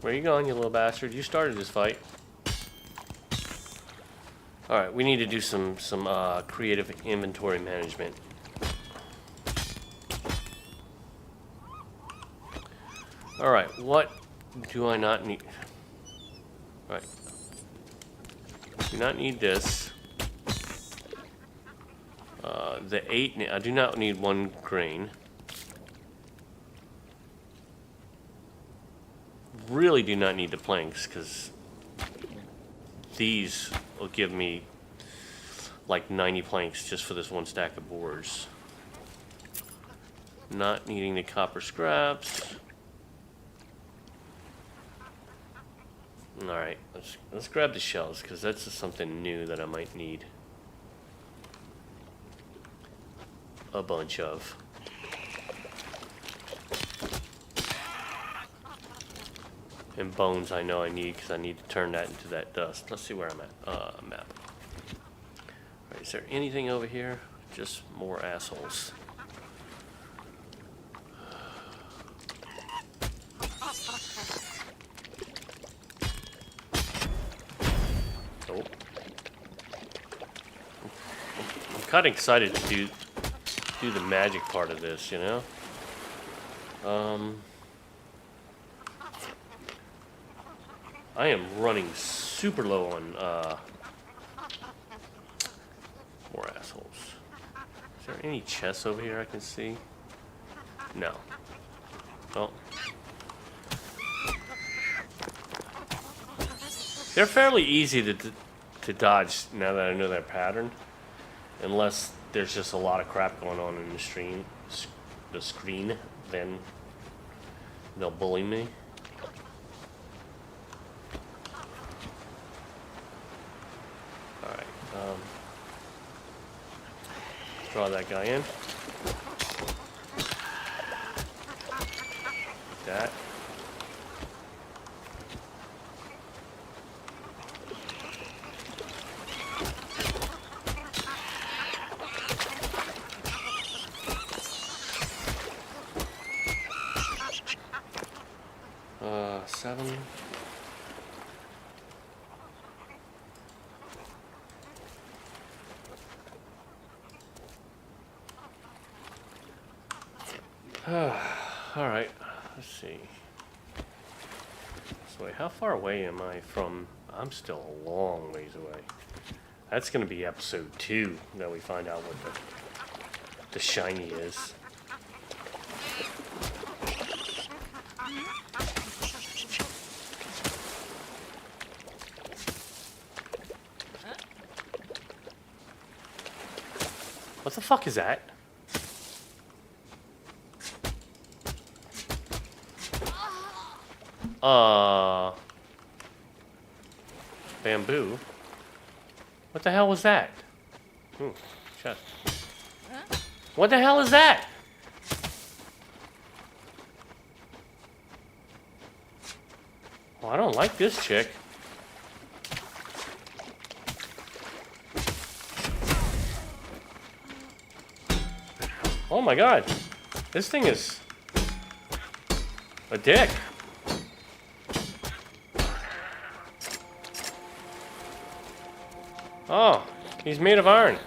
Where you going, you little bastard? You started this fight. Alright, we need to do some creative inventory management. Alright, what do I not need? Alright. Do not need this. The 8, I do not need 1 grain. Really do not need the planks, because these will give me like 90 planks just for this 1 stack of boards. Not needing the copper scraps. Alright, let's grab the shells, because that's just something new that I might need a bunch of. And bones I know I need, because I need to turn that into that dust. Let's see where I'm at. Map. Alright, is there anything over here? Just more assholes. Nope. I'm kind of excited to do the magic part of this, you know? I am running super low on more assholes. Is there any chests over here I can see? No. Oh. They're fairly easy to dodge now that I know their pattern. Unless there's just a lot of crap going on in the screen, then they'll bully me. Alright, draw that guy in. That. Seven. All right, let's see. So wait, how far away am I from? I'm still a long ways away. That's gonna be episode 2 that we find out what the shiny is. What the fuck is that? Bamboo? What the hell was that? Ooh, chest. What the hell is that? Well, I don't like this chick. Oh my god. This thing is a dick. Oh, he's made of iron.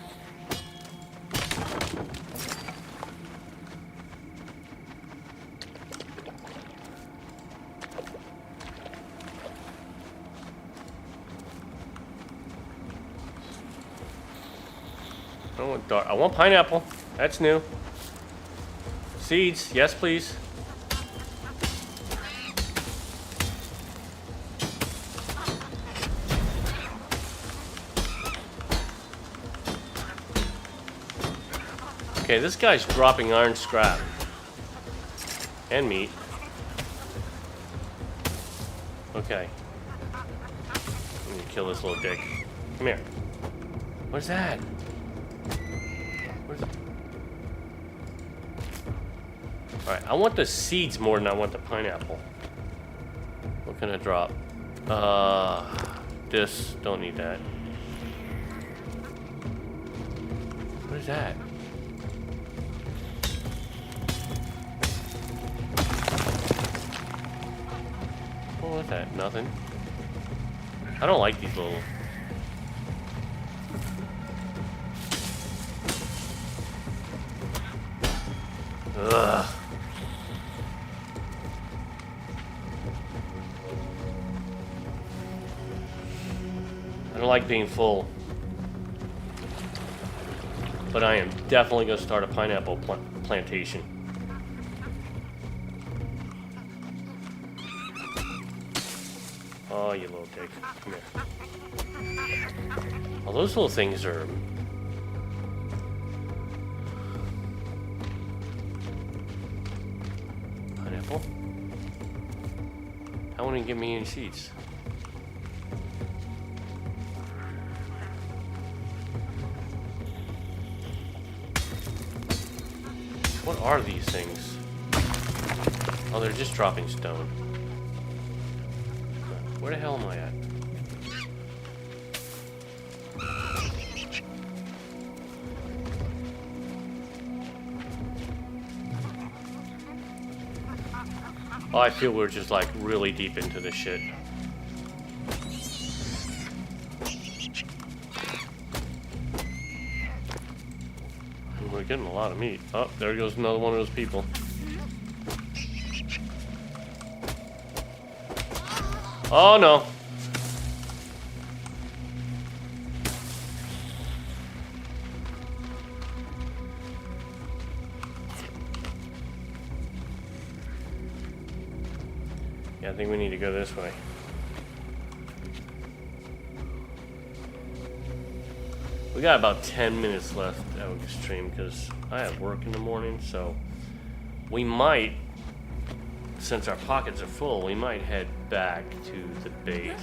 I want pineapple. That's new. Seeds, yes please. Okay, this guy's dropping iron scrap. And meat. Okay. I'm gonna kill this little dick. Come here. What's that? Where's it? Alright, I want the seeds more than I want the pineapple. What can I drop? This. Don't need that. What is that? What was that? Nothing. I don't like these little... Ugh. I don't like being full. But I am definitely going to start a pineapple plantation. Oh, you little dick. Come here. Oh, those little things are... Pineapple? How won't he give me any seeds? What are these things? Oh, they're just dropping stone. Where the hell am I at? Oh, I feel we're just like really deep into this shit. We're getting a lot of meat. Oh, there goes another one of those people. Oh no. Yeah, I think we need to go this way. We got about 10 minutes left of the stream because I have work in the morning, so we might, since our pockets are full, we might head back to the base.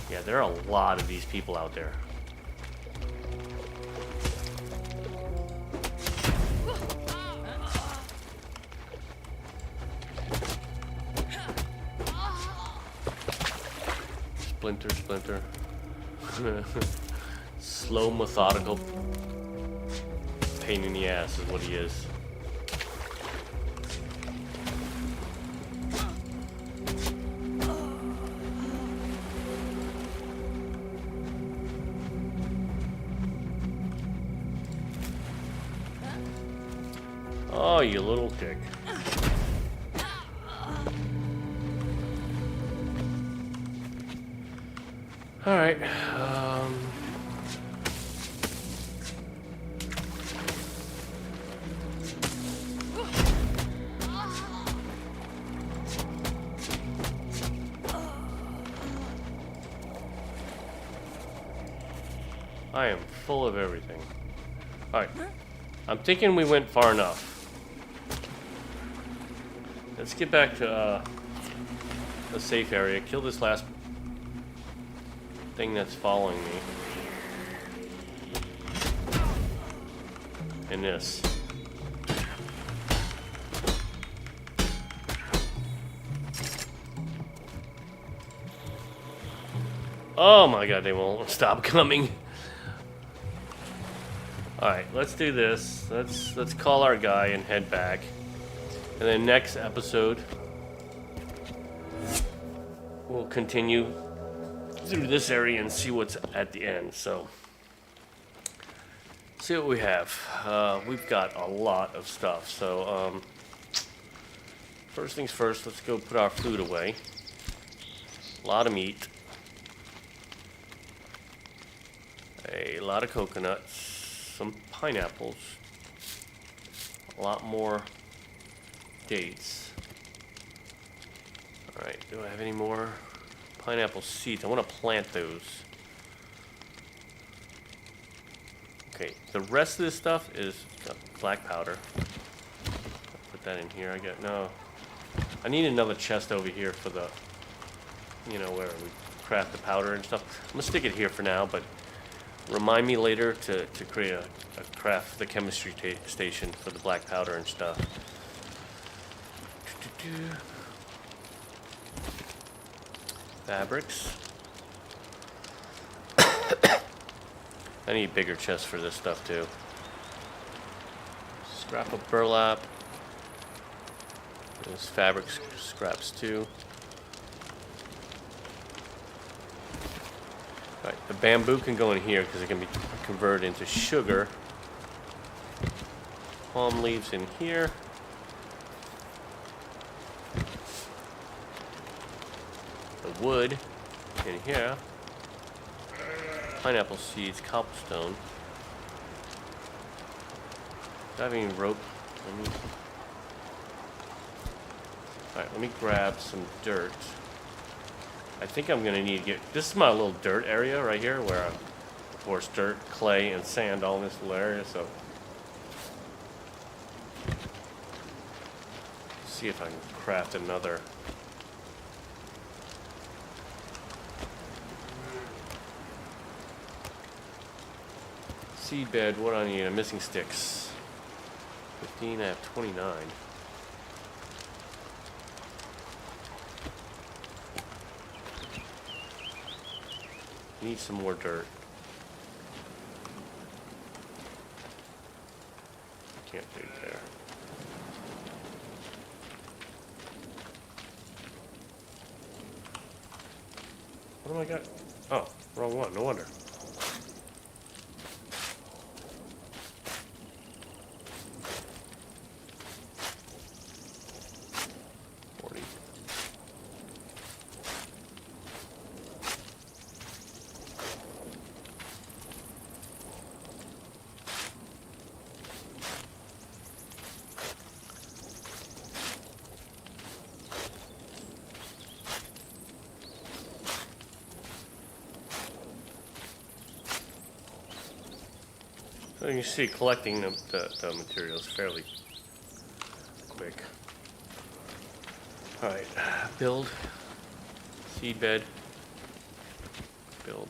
Yeah, there are a lot of these people out there. Splinter, splinter. Slow, methodical pain in the ass is what he is. Oh, you little dick. All right. I am full of everything. Alright. I'm thinking we went far enough. Let's get back to a safe area. Kill this last thing that's following me. And this. Oh my god, they won't stop coming. Alright, let's do this. Let's call our guy and head back. And then next episode we'll continue through this area and see what's at the end. So see what we have. We've got a lot of stuff. So first things first, let's go put our food away. A lot of meat. A lot of coconuts, some pineapples, a lot more dates. Alright, do I have any more pineapple seeds? I want to plant those. Okay, the rest of this stuff is black powder. Put that in here. I need another chest over here for the, where we craft the powder and stuff. I'm gonna stick it here for now, but remind me later to create a craft the chemistry station for the black powder and stuff. Fabrics. I need bigger chests for this stuff too. Scrap of burlap. There's fabric scraps too. Alright, the bamboo can go in here because it can be converted into sugar. Palm leaves in here. The wood in here. Pineapple seeds, cobblestone. Do I have any rope? Alright, let me grab some dirt. I think I'm gonna need to get. This is my little dirt area right here where of course dirt, clay, and sand all in this little area, so. See if I can craft another. Seed bed, what do I need? I'm missing sticks. 15, I have 29. Need some more dirt. Can't dig there. What do I got? Oh, wrong one, no wonder. So you see, collecting the materials fairly quick. All right, build, seed bed, build.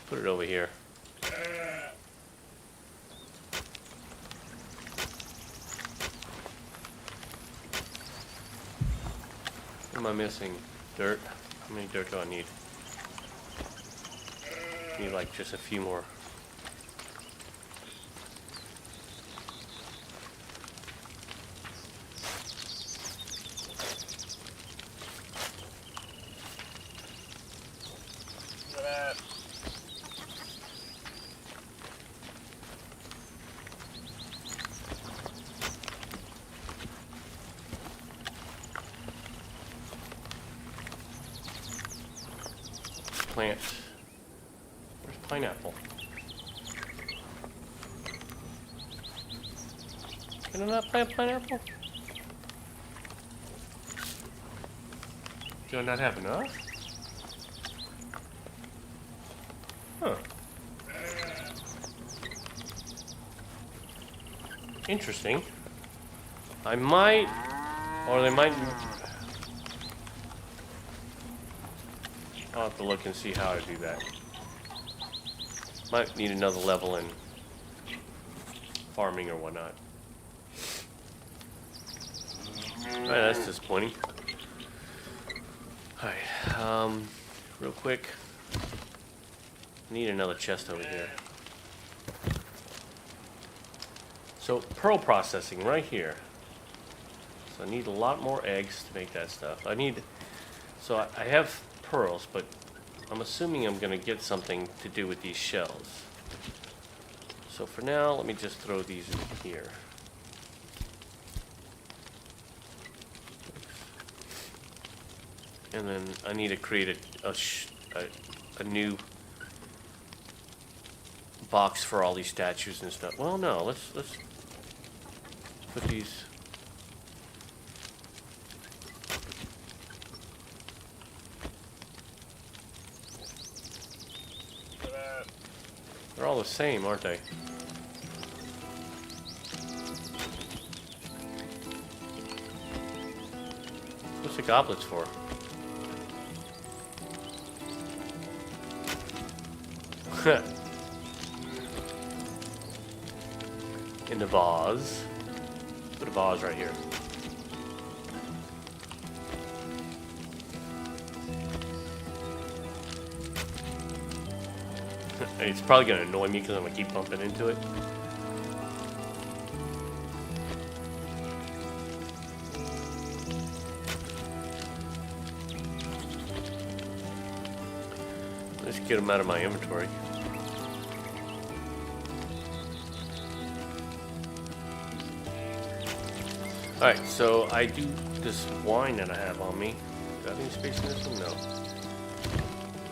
Put it over here. What am I missing? Dirt. How many dirt do I need? Need like just a few more. Plant. Where's pineapple? Can I not plant pineapple? Do I not have enough? Huh. Interesting. I might, or they might. I'll have to look and see how to do that. Might need another level in farming or whatnot. Alright, that's disappointing. Alright, real quick. Need another chest over here. So, pearl processing right here. So I need a lot more eggs to make that stuff. So I have pearls, but I'm assuming I'm going to get something to do with these shells. So for now, let me just throw these in here. And then I need to create a new box for all these statues and stuff. Well, no, let's put these. all the same, aren't they? What's the goblets for? In the vase. Put a vase right here. It's probably going to annoy me because I'm going to keep bumping into it. Let's get them out of my inventory. Alright, so I do this wine that I have on me. Do I have any space in this one? No.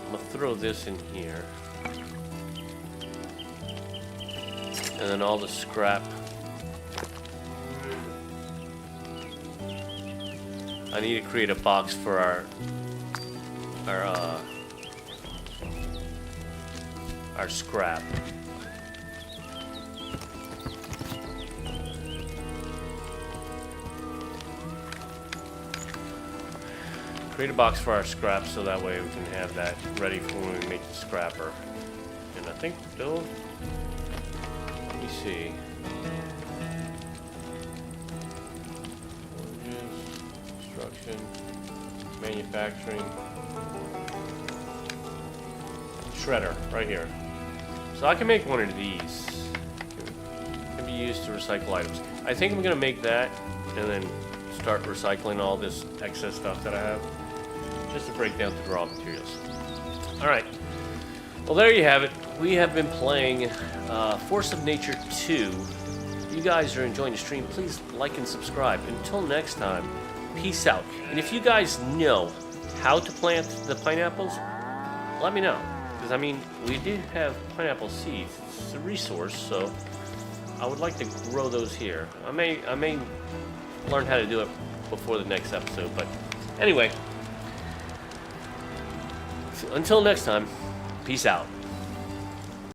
I'm going to throw this in here. And then all the scrap. I need to create a box for our scrap. Create a box for our scrap so that way we can have that ready for when we make the scrapper. And I think still. Let me see. Construction, manufacturing, shredder, right here. So I can make one of these. It can be used to recycle items. I think I'm gonna make that and then start recycling all this excess stuff that I have, just to break down the raw materials. All right. Well, there you have it. We have been playing Force of Nature 2. If you guys are enjoying the stream, please like and subscribe. Until next time, peace out. And if you guys know how to plant the pineapples, let me know. Because, I mean, we do have pineapple seeds. It's a resource, so I would like to grow those here. I may learn how to do it before the next episode. But anyway, until next time, peace out.